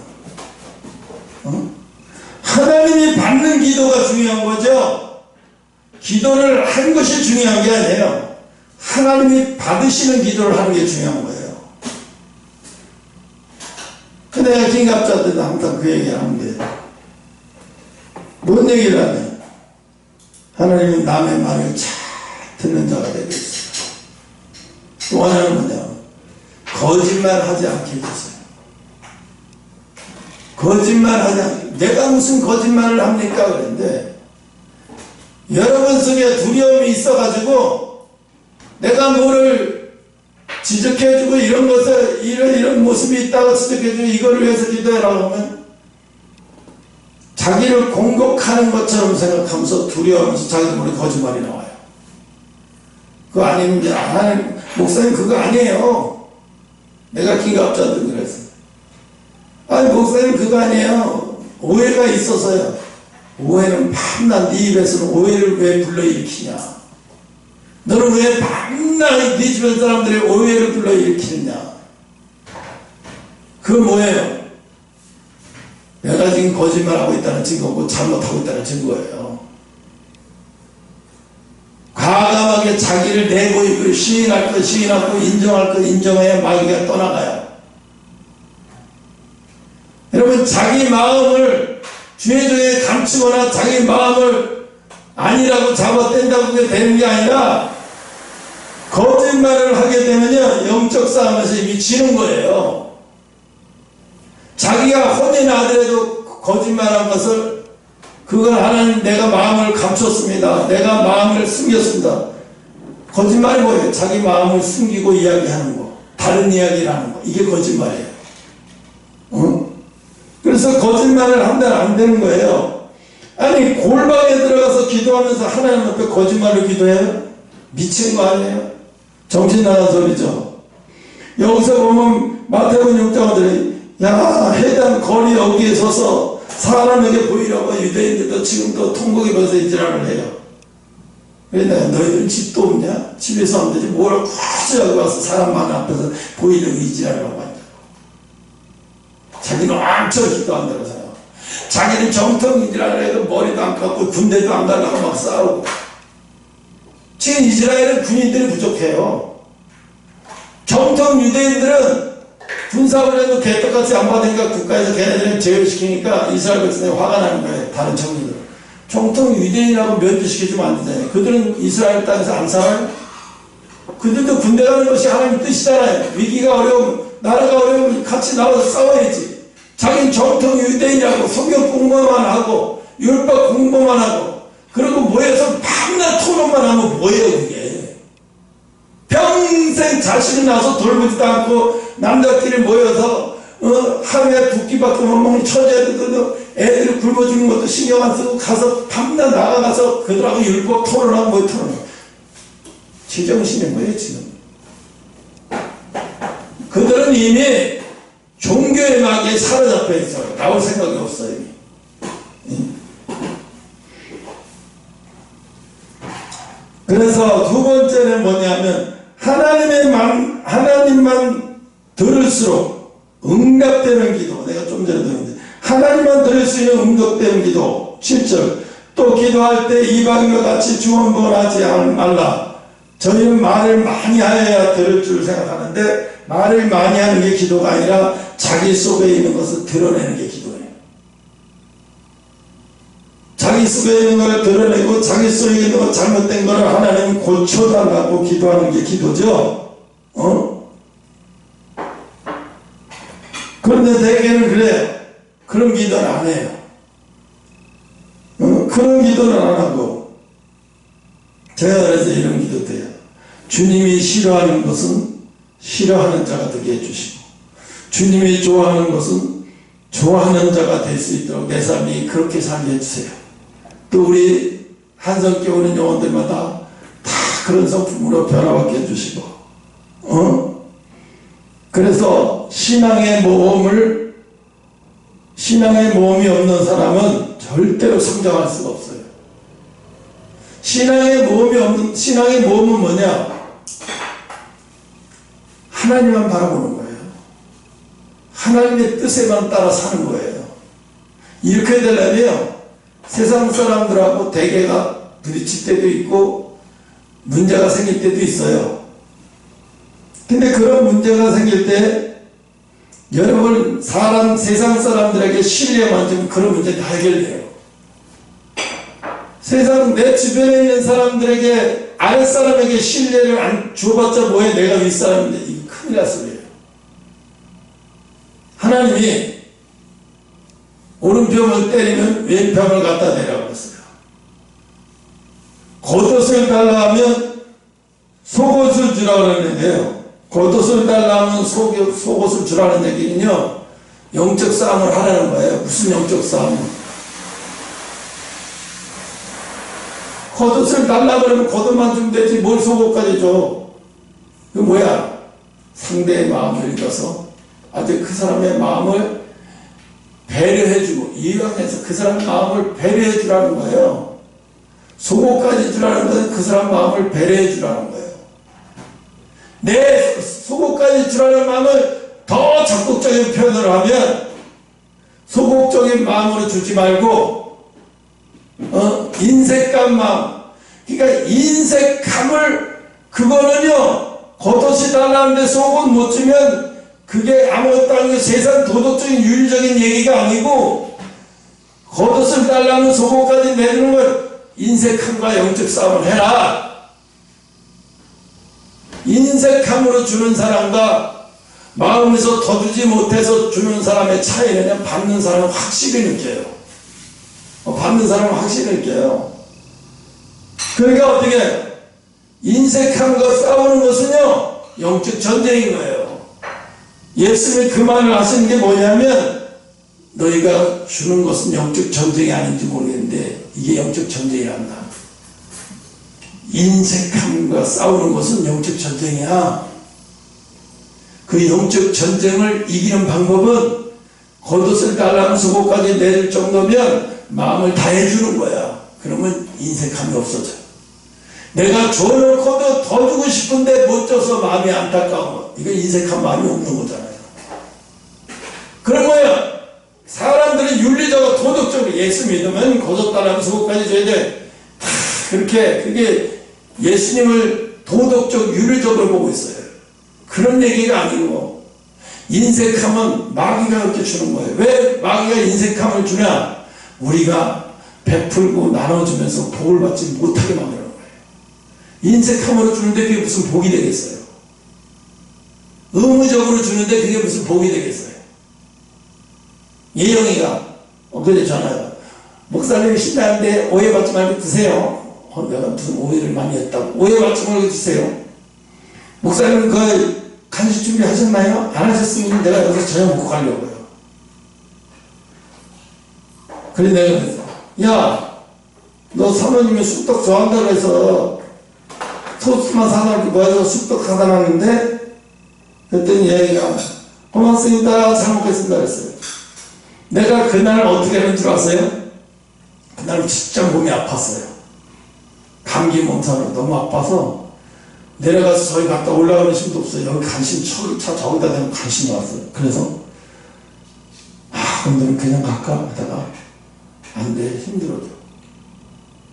하나님이 받는 기도가 중요한 거죠. 기도를 한 것이 중요한 게 아니에요. 하나님이 받으시는 기도를 하는 게 중요한 거예요. 근데 긴갑자들도 항상 그 얘기를 하는데 뭔 얘기를 하냐? 하나님은 남의 말을 잘 듣는 자가 되고 있어요. 또 하나는 뭐냐? 거짓말 하지 않게 해주세요. 거짓말 하지 않게. 내가 무슨 거짓말을 합니까? 그랬는데 여러분 속에 두려움이 있어가지고 내가 뭐를 지적해주고 이런 것을 이런 모습이 있다고 지적해주고 이거를 위해서 기도해라고 하면 자기를 공격하는 것처럼 생각하면서 두려워하면서 자기 모르게 거짓말이 나와요. 그거 아니면 이제 하나님 목사님 그거 아니에요. 내가 긴갑자들 그랬어. 아니 목사님 그거 아니에요. 오해가 있어서요. 오해는 밤낮 네 입에서는 오해를 왜 불러일으키냐? 너는 왜 밤낮 네 주변 사람들의 오해를 불러일으키느냐? 그건 뭐예요? 내가 지금 거짓말하고 있다는 증거고 잘못하고 있다는 증거예요. 과감하게 자기를 내보이고 시인할 것 시인하고 인정할 것 인정해야 마귀가 떠나가요. 여러분 자기 마음을 주의조에 감추거나 자기 마음을 아니라고 잡아댄다고 그게 되는 게 아니라 거짓말을 하게 되면요 영적 싸움에서 이미 지는 거예요. 자기가 혼이 나더라도 거짓말한 것을 그건 하나님 내가 마음을 감췄습니다. 내가 마음을 숨겼습니다. 거짓말이 뭐예요? 자기 마음을 숨기고 이야기하는 거, 다른 이야기를 하는 거, 이게 거짓말이에요. 그래서 거짓말을 하면 안 되는 거예요. 아니 골방에 들어가서 기도하면서 하나님 앞에 거짓말로 기도해요? 미친 거 아니에요? 정신 나간 소리죠. 여기서 보면 마태복음 6장들이 야 해당 거리 여기에 서서 사람에게 보이라고 유대인들도 지금도 통곡이 벌써 이지랄을 해요. 그래 내가 너희들 집도 없냐? 집에서 하면 되지 뭐라고 굳이 여기 와서 사람 많은 앞에서 보이려고 이지랄을 하고 앉아. 자기는 왕처럼 기도한다면서요. 자기는 정통 이지랄을 해도 머리도 안 깎고 군대도 안 가려고 막 싸우고. 지금 이스라엘은 군인들이 부족해요. 정통 유대인들은 군사를 해도 개떡같이 안 받으니까 국가에서 걔네들은 제외시키니까 이스라엘 백성들이 화가 나는 거예요. 다른 청년들은. 정통 유대인이라고 면제시켜주면 안 되잖아요. 그들은 이스라엘 땅에서 안 살아요. 그들도 군대 가는 것이 하나님 뜻이잖아요. 위기가 어려우면 나라가 어려우면 같이 나와서 싸워야지. 자기는 정통 유대인이라고 성경 공부만 하고 율법 공부만 하고 그리고 모여서 밤낮 토론만 하면 뭐예요 그게. 병 평생 자식이 나서 돌보지도 않고 남자끼리 모여서 하루에 2끼밖에 못 먹는 처제들도 애들이 굶어 죽는 것도 신경 안 쓰고 가서 밤낮 나가서 그들하고 율법 토론하고 뭐 토론하고 제정신인 거예요 지금. 그들은 이미 종교의 마귀에 사로잡혀 있어요. 나올 생각이 없어요. 그래서 두 번째는 뭐냐면 하나님만 들을수록 응답되는 기도. 내가 좀 전에도 했는데 하나님만 들을 수 있는 응답되는 기도. 7절 또 기도할 때 이방인과 같이 주원번하지 말라. 저희는 말을 많이 하여야 들을 줄 생각하는데 말을 많이 하는 게 기도가 아니라 자기 속에 있는 것을 드러내는 게 기도예요. 자기 속에 있는 걸 드러내고 자기 속에 있는 것 잘못된 것을 하나님 고쳐달라고 기도하는 게 기도죠. 그런데 대개는 그래요. 그런 기도는 안 해요. 그런 기도는 안 하고 제가 그래서 이런 기도 돼요. 주님이 싫어하는 것은 싫어하는 자가 되게 해주시고 주님이 좋아하는 것은 좋아하는 자가 될 수 있도록 내 삶이 그렇게 살게 해주세요. 또 우리 한성교회 오는 영혼들마다 다 그런 성품으로 변화받게 해주시고 그래서 신앙의 모험이 없는 사람은 절대로 성장할 수가 없어요. 신앙의 모험은 뭐냐? 하나님만 바라보는 거예요. 하나님의 뜻에만 따라 사는 거예요. 이렇게 되려면 세상 사람들하고 대개가 부딪힐 때도 있고 문제가 생길 때도 있어요. 근데 그런 문제가 생길 때 여러분 세상 사람들에게 신뢰만 주면 그런 문제 다 해결돼요. 세상 내 주변에 있는 사람들에게 아랫사람에게 신뢰를 안 줘봤자 뭐해. 내가 윗사람인데 이거 큰일 날 소리예요. 하나님이 오른편을 때리면 왼편을 갖다 내라고 했어요. 겉옷을 달라 하면 속옷을 주라고 했는데요. 겉옷을 달라 하면 속옷을 주라는 얘기는요, 영적 싸움을 하라는 거예요. 무슨 영적 싸움? 겉옷을 달라 그러면 겉옷만 주면 되지 뭘 속옷까지 줘. 그 뭐야? 상대의 마음을 읽어서 아주 그 사람의 마음을 배려해주고 이해해서 그 사람 마음을 배려해주라는 거예요. 속옷까지 주라는 것은 그 사람 마음을 배려해주라는 거예요. 내 속옷까지 주라는 마음을 더 적극적인 표현을 하면 소극적인 마음으로 주지 말고 인색한 마음. 그러니까 인색함을 그거는요 겉옷이 달라는데 속옷 못 주면 그게 아무것도 아니고 세상 도덕적인 윤리적인 얘기가 아니고 겉옷을 달라면 속옷까지 내주는 걸 인색함과 영적 싸움을 해라. 인색함으로 주는 사람과 마음에서 더 주지 못해서 주는 사람의 차이는 받는 사람은 확실히 느껴요. 받는 사람은 확실히 느껴요. 그러니까 어떻게 인색함과 싸우는 것은요 영적 전쟁인 거예요. 예수님이 그 말을 하시는 게 뭐냐면 너희가 주는 것은 영적 전쟁이 아닌지 모르겠는데 이게 영적 전쟁이란다. 인색함과 싸우는 것은 영적 전쟁이야. 그 영적 전쟁을 이기는 방법은 겉옷을 달라는 속옷까지 내줄 정도면 마음을 다해주는 거야. 그러면 인색함이 없어져. 내가 줘놓고도 더 주고 싶은데 못 줘서 마음이 안타까워. 이거 인색한 마음이 없는 거잖아요. 그런 거야. 사람들이 윤리적으로 도덕적으로 예수 믿으면 겉옷 달라는 속옷까지 줘야 돼. 그렇게 그게 예수님을 도덕적 윤리적으로 보고 있어요. 그런 얘기가 아니고 인색함은 마귀가 그렇게 주는 거예요. 왜 마귀가 인색함을 주냐? 우리가 베풀고 나눠주면서 복을 받지 못하게 만드는 거예요. 인색함으로 주는데 그게 무슨 복이 되겠어요? 의무적으로 주는데 그게 무슨 복이 되겠어요? 예영이가 엊그제 전화가 목사님이 신나는데 오해받지 말고 드세요. 내가 무슨 오해를 많이 했다고. 오해받지 말고 드세요. 목사님 그 간식 준비하셨나요? 안 하셨으면 내가 여기서 저녁 먹고 가려고요. 그래 내가 그랬어. 야, 너 사모님이 쑥떡 좋아한다고 해서 토스트만 사다 놓고 모여서 쑥떡 사다 놨는데, 그랬더니 얘가 고맙습니다, 잘 먹겠습니다 그랬어요. 내가 그날 어떻게 하는 줄 아세요? 그날 진짜 몸이 아팠어요. 감기 몸살로 너무 아파서 내려가서 저희 갔다 올라가는 힘도 없어요. 여기 간신 차 저기다 대고 간신 나왔어요. 그래서 오늘은 그냥 갈까 하다가 안 돼, 힘들어져.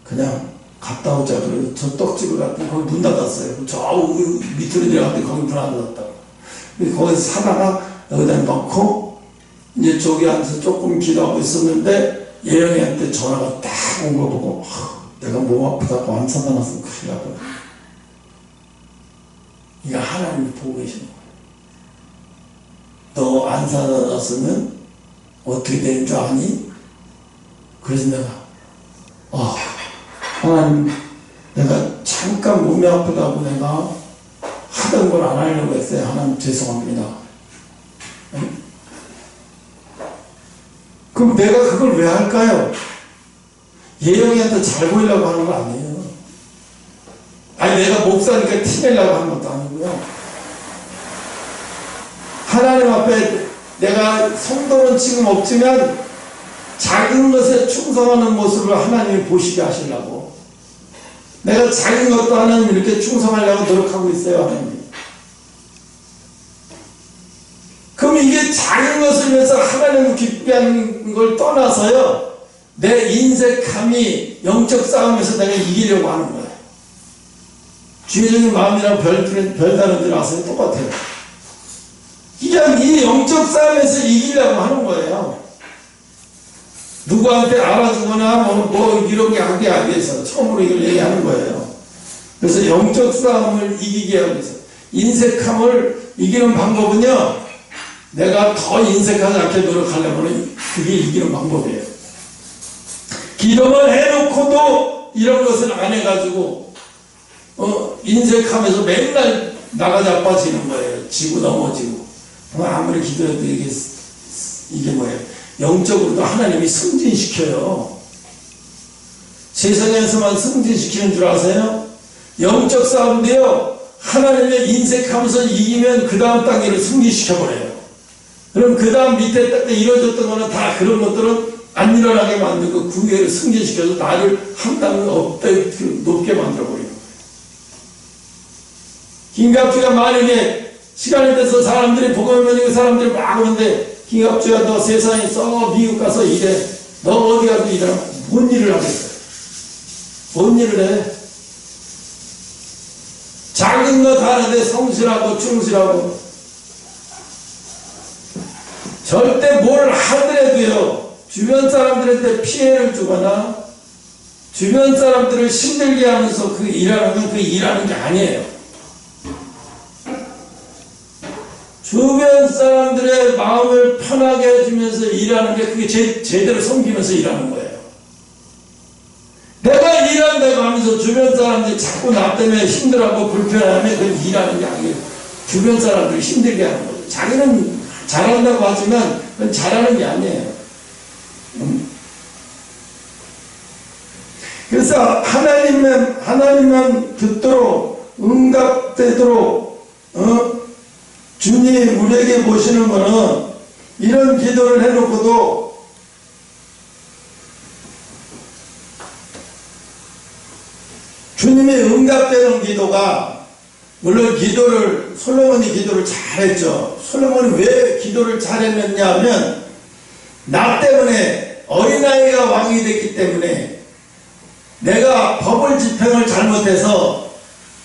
그냥 갔다 오자. 그래서 저 떡집을 갔더니 거기 문 닫았어요. 저 밑으로 내려갔더니 거기 문 안 닫았다고. 거기서 사다가 여기다 넣고 이제 저기 앉아서 조금 기도하고 있었는데 예영이한테 전화가 딱 온 거 보고 내가 몸 아프다고 안 사다 놨으면 큰일 날 거야. 이거 하나님이 보고 계시는 거야. 너 안 사다 놨으면 어떻게 되는 줄 아니? 그래서 내가 하나님, 내가 잠깐 몸이 아프다고 내가 하던 걸 안 하려고 했어요. 하나님 죄송합니다. 응? 그럼 내가 그걸 왜 할까요? 예영이한테 잘 보이려고 하는 거 아니에요. 아니 내가 목사니까 티내려고 하는 것도 아니고요. 하나님 앞에 내가 성도는 지금 없지만 작은 것에 충성하는 모습을 하나님이 보시게 하시려고, 내가 작은 것도 하나님 이렇게 충성하려고 노력하고 있어요. 하나님. 그럼 이게 작은 것을 위해서 하나님을 기쁘게 하는 걸 떠나서요, 내 인색함이 영적 싸움에서 내가 이기려고 하는 거예요. 주의적인 마음이랑 별다른 줄 아세요? 똑같아요. 그냥 이 영적 싸움에서 이기려고 하는 거예요. 누구한테 알아주거나 뭐 이런 게 하기 위해서 처음으로 이걸 얘기하는 거예요. 그래서 영적 싸움을 이기게 하기 위해서 인색함을 이기는 방법은요, 내가 더 인색하지 않게 노력하려면 그게 이기는 방법이에요. 기도를 해놓고도 이런 것을 안 해가지고 인색하면서 맨날 나가 자빠지는 거예요. 지고 넘어지고. 아무리 기도해도 이게 뭐예요? 영적으로도 하나님이 승진시켜요. 세상에서만 승진시키는 줄 아세요? 영적 싸움도요, 하나님의 인색하면서 이기면 그 다음 단계를 승진시켜버려요. 그럼 그 다음 밑에 딱 이루어졌던 거는 다 그런 것들은 안 일어나게 만들고 그 위를 승진시켜서 나를 한 단계 높게 만들어버려요. 김갑주가 만약에 시간이 돼서 사람들이 복음을 사람들이 막 오는데, 김갑주야 너 세상에 미국 가서 일해, 너 어디 가서 일하라, 뭔 일을 하겠어요? 뭔 일을 해? 작은 거 다른데 성실하고 충실하고, 절대 뭘 하더라도요, 주변 사람들한테 피해를 주거나 주변 사람들을 힘들게 하면서 그 일하는 건 그 일하는 게 아니에요. 주변 사람들의 마음을 편하게 해주면서 일하는 게 그게 제대로 섬기면서 일하는 거예요. 내가 일한다고 하면서 주변 사람들이 자꾸 나 때문에 힘들어하고 불편하면 그건 일하는 게 아니에요. 주변 사람들을 힘들게 하는 거예요. 자기는 잘한다고 하지만 그건 잘하는 게 아니에요. 그래서 하나님만 듣도록 응답되도록 주님이 우리에게 보시는 거는, 이런 기도를 해놓고도 주님이 응답되는 기도가, 물론 솔로몬이 기도를 잘했죠. 솔로몬이 왜 기도를 잘했느냐 하면, 나 때문에 어린아이가 왕이 됐기 때문에 내가 법을 집행을 잘못해서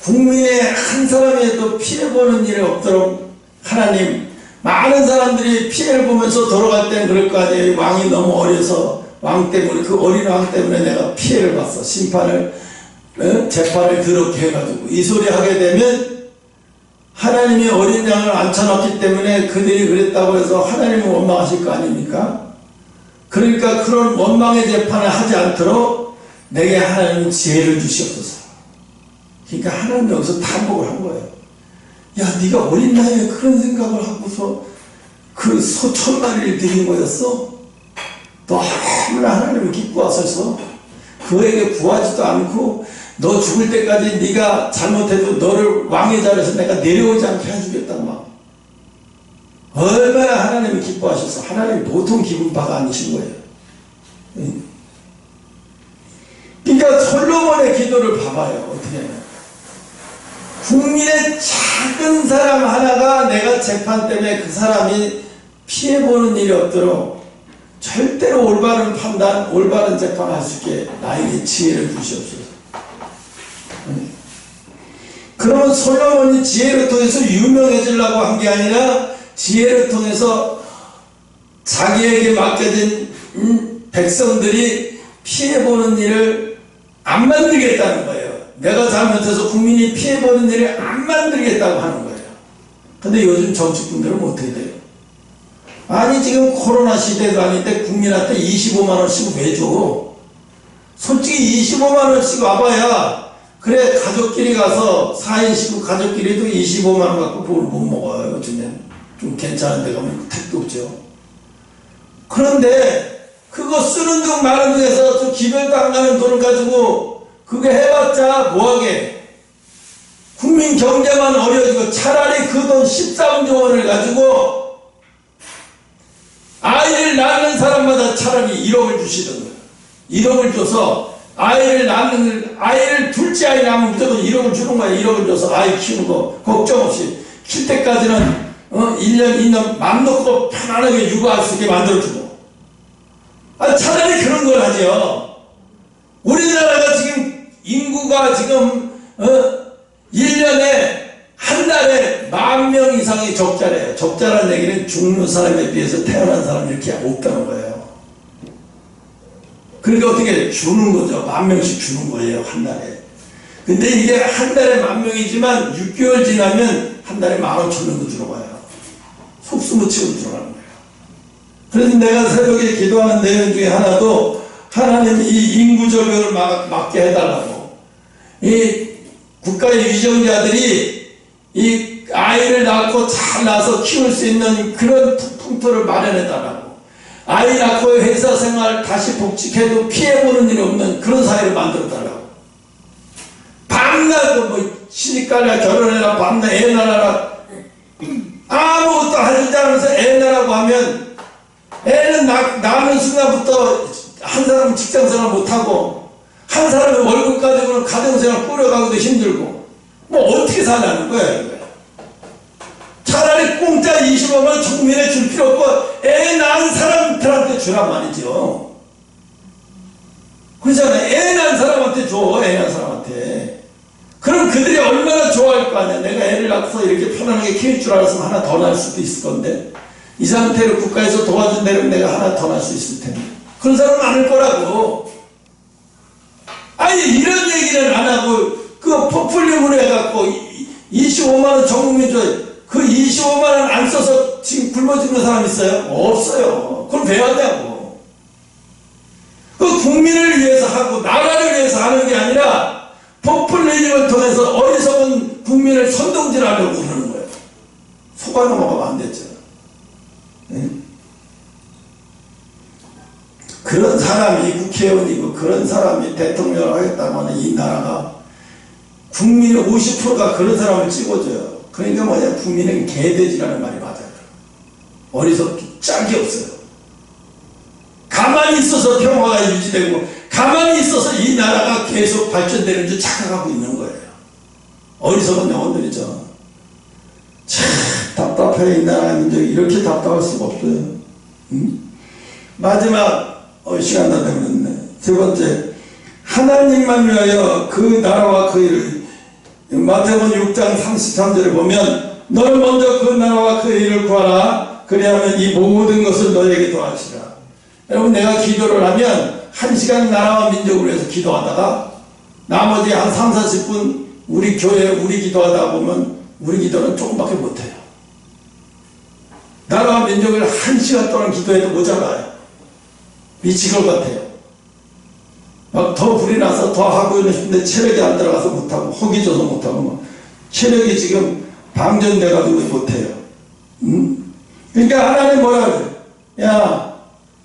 국민의 한 사람이라도 피해보는 일이 없도록 하나님, 많은 사람들이 피해를 보면서 돌아갈 때는 그럴 거 아니에요. 왕이 너무 어려서, 왕 때문에, 그 어린 왕 때문에 내가 피해를 봤어. 재판을 더럽게 해가지고 이 소리 하게 되면 하나님이 어린 양을 앉혀놨기 때문에 그들이 그랬다고 해서 하나님은 원망하실 거 아닙니까? 그러니까 그런 원망의 재판을 하지 않도록 내게 하나님은 지혜를 주시옵소서. 그러니까 하나님이 여기서 탄복을 한 거예요. 야, 네가 어린 나이에 그런 생각을 하고서 그 소 1000마리를 드린 거였어? 너무나 하나님을 기뻐하셔서 그에게 구하지도 않고 너 죽을 때까지 네가 잘못해도 너를 왕의 자리에서 내가 내려오지 않게 해주겠다고 막 얼마나 하나님을 기뻐하셔서 하나님이 보통 기분파가 아니신 거예요. 그러니까 솔로몬의 기도를 봐봐요. 어떻게 해요? 국민의 작은 사람 하나가 내가 재판 때문에 그 사람이 피해보는 일이 없도록 절대로 올바른 판단, 올바른 재판을 할 수 있게 나에게 지혜를 주시옵소서. 그러면 솔로몬이 지혜를 통해서 유명해지려고 한 게 아니라 지혜를 통해서 자기에게 맡겨진 백성들이 피해보는 일을 안 만들겠다는 거예요. 내가 잘못해서 국민이 피해보는 일을 안 만들겠다고 하는 거예요. 근데 요즘 정치꾼들은 어떻게 돼요? 아니 지금 코로나 시대도 아닌데 국민한테 25만원씩 왜 줘? 솔직히 25만원씩 와봐야 그래 가족끼리 가서 4인 식구 가족끼리도 25만원 갖고 뭘 못 먹어요. 요즘엔 좀 괜찮은 데 가면 택도 없죠. 그런데 그거 쓰는 둥 마는 둥에서 좀 기별도 안 가는 돈을 가지고 그게 해봤자 뭐하게 국민 경제만 어려지고 차라리 그 돈 13조 원을 가지고 아이를 낳는 사람마다 차라리 1억을 주시던 거예요. 1억을 줘서 아이를 둘째 아이 낳으면 무조건 1억을 주는 거예요. 1억을 줘서 아이 키우는 거 걱정 없이 킬 때까지는 1년 2년 맘 놓고 편안하게 육아할 수 있게 만들어주고 차라리 그런 걸 하죠. 우리나라가 지금 인구가 지금 1년에 한 달에 10,000명 이상이 적자래요. 적자라는 얘기는 죽는 사람에 비해서 태어난 사람이 이렇게 없다는 거예요. 그러니까 어떻게 주는 거죠. 10,000명씩 주는 거예요. 한 달에. 근데 이게 한 달에 10,000명이지만 6개월 지나면 한 달에 15,000명도 들어가요. 속수무책으로 들어가는 거예요. 그래서 내가 새벽에 기도하는 내용 중에 하나도 하나님 이 인구절벽을 막게 해달라고. 이 국가의 위정자들이 이 아이를 낳고 잘 낳아서 키울 수 있는 그런 풍토를 마련해달라고. 아이 낳고 회사 생활 다시 복직해도 피해보는 일이 없는 그런 사회를 만들어달라고. 밤낮 뭐 시집가라 결혼해라 밤낮 애 낳아라 아무것도 하지 않으면서 애 낳으라고 하면 애는 낳는 순간부터 한 사람은 직장생활 못하고 한 사람의 월급 가지고는 가정생활 꾸려가기도 힘들고 뭐 어떻게 살라는 거야. 차라리 공짜 25만 국민에 줄 필요 없고 애 낳은 사람들한테 주란 말이죠. 그렇잖아요. 애 낳은 사람한테 줘. 애 낳은 사람한테. 그럼 그들이 얼마나 좋아할 거 아니야. 내가 애를 낳고서 이렇게 편안하게 키울 줄 알았으면 하나 더 낳을 수도 있을 건데 이 상태로 국가에서 도와준다면 내가 하나 더 낳을 수 있을 텐데 그런 사람 많을 거라고. 아니 이런 얘기는 안 하고 그 포퓰리즘으로 해갖고 25만원 전국민 줘. 그 25만원 안 써서 지금 굶어 죽는 사람 있어요? 없어요. 그럼 왜 하냐고. 그 국민을 위해서 하고 나라를 위해서 하는 게 아니라 포퓰리즘을 통해서 어리석은 국민을 선동질하려고 그러는 거예요. 속아 넘어가면 안 됐죠. 응? 그런 사람이 국회의원이고 그런 사람이 대통령을 하겠다고 하는 이 나라가 국민의 50%가 그런 사람을 찍어줘요. 그러니까 뭐냐, 국민은 개돼지라는 말이 맞아요. 어리석기 짝이 없어요. 가만히 있어서 평화가 유지되고 가만히 있어서 이 나라가 계속 발전되는 줄 착각하고 있는 거예요. 어리석은 영혼들이죠. 참 답답해. 이 나라 민족이 이렇게 답답할 수가 없어요. 응? 마지막 시간 다 되었네. 세 번째, 하나님만 위하여 그 나라와 그 일을. 마태복음 6장 33절에 보면 너는 먼저 그 나라와 그 일을 구하라. 그리하면 이 모든 것을 너에게 더하시라. 여러분, 내가 기도를 하면 1시간 나라와 민족을 위해서 기도하다가 나머지 한 3, 40분 우리 교회 우리 기도하다 보면 우리 기도는 조금밖에 못해요. 나라와 민족을 1시간 동안 기도해도 모자라요. 미칠 것 같아요. 막 더 불이 나서 더 하고 싶은데 체력이 안 들어가서 못하고 허기져서 못하고 막 체력이 지금 방전돼가지고 못해요. 응? 그러니까 하나님 뭐라 그래? 야,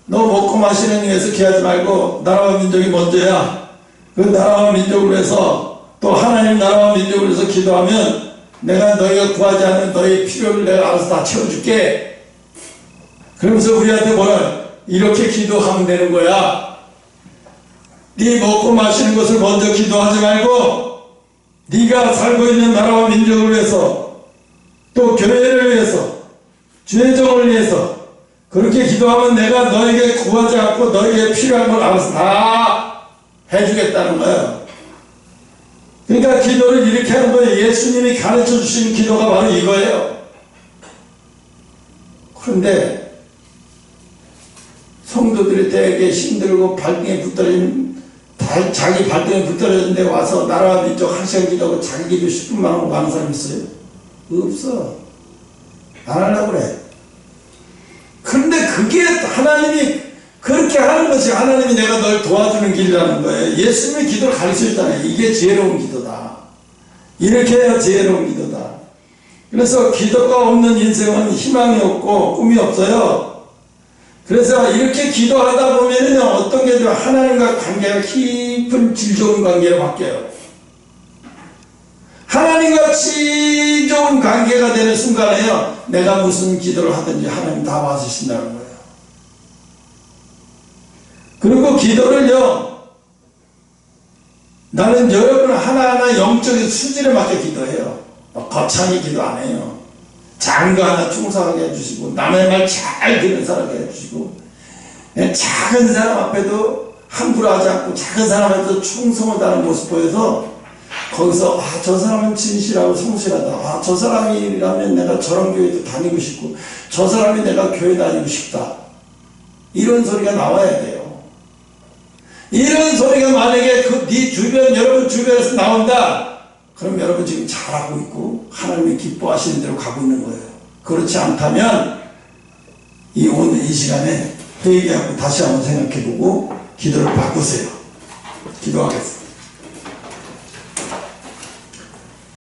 너 먹고 마시는 위해서 기하지 말고 나라와 민족이 먼저야. 그 나라와 민족을 위해서 또 하나님 나라와 민족을 위해서 기도하면 내가 너희가 구하지 않는 너희의 필요를 내가 알아서 다 채워줄게. 그러면서 우리한테 뭐라 이렇게 기도하면 되는 거야. 네 먹고 마시는 것을 먼저 기도하지 말고 네가 살고 있는 나라와 민족을 위해서 또 교회를 위해서 죄정을 위해서 그렇게 기도하면 내가 너에게 구하지 않고 너에게 필요한 걸 알아서 다 해주겠다는 거예요. 그러니까 기도를 이렇게 하는 거예요. 예수님이 가르쳐 주신 기도가 바로 이거예요. 그런데 성도들이 되게 힘들고 발등에 붙들린 자기 발등에 붙들어진 데 와서 나라와 민족 한 시간 기도하고 자기 기도 10분만 하고 가는 사람 있어요? 없어. 안 하려고 그래. 그런데 그게 하나님이 그렇게 하는 것이 하나님이 내가 널 도와주는 길이라는 거예요. 예수님이 기도를 가르쳐줬잖아요. 이게 지혜로운 기도다. 이렇게 해야 지혜로운 기도다. 그래서 기도가 없는 인생은 희망이 없고 꿈이 없어요. 그래서 이렇게 기도하다 보면은 어떤 게 하나님과 관계가 깊은 질 좋은 관계로 바뀌어요. 하나님과 질 좋은 관계가 되는 순간에요. 내가 무슨 기도를 하든지 하나님 다 와주신다는 거예요. 그리고 기도를요. 나는 여러분 하나하나 영적인 수준에 맞게 기도해요. 거창히 기도 안 해요. 작은 거 하나 충성하게 해주시고 남의 말 잘 듣는 사람게 해주시고 작은 사람 앞에도 함부로 하지 않고 작은 사람 앞에도 충성을 다하는 모습 보여서 거기서 저 사람은 진실하고 성실하다. 저 사람이라면 내가 저런 교회도 다니고 싶고 저 사람이 내가 교회 다니고 싶다. 이런 소리가 나와야 돼요. 이런 소리가 만약에 네 주변 여러분 주변에서 나온다. 그럼 여러분 지금 잘하고 있고 하나님이 기뻐하시는 대로 가고 있는 거예요. 그렇지 않다면 오늘 이 시간에 회개하고 다시 한번 생각해보고 기도를 바꾸세요. 기도하겠습니다.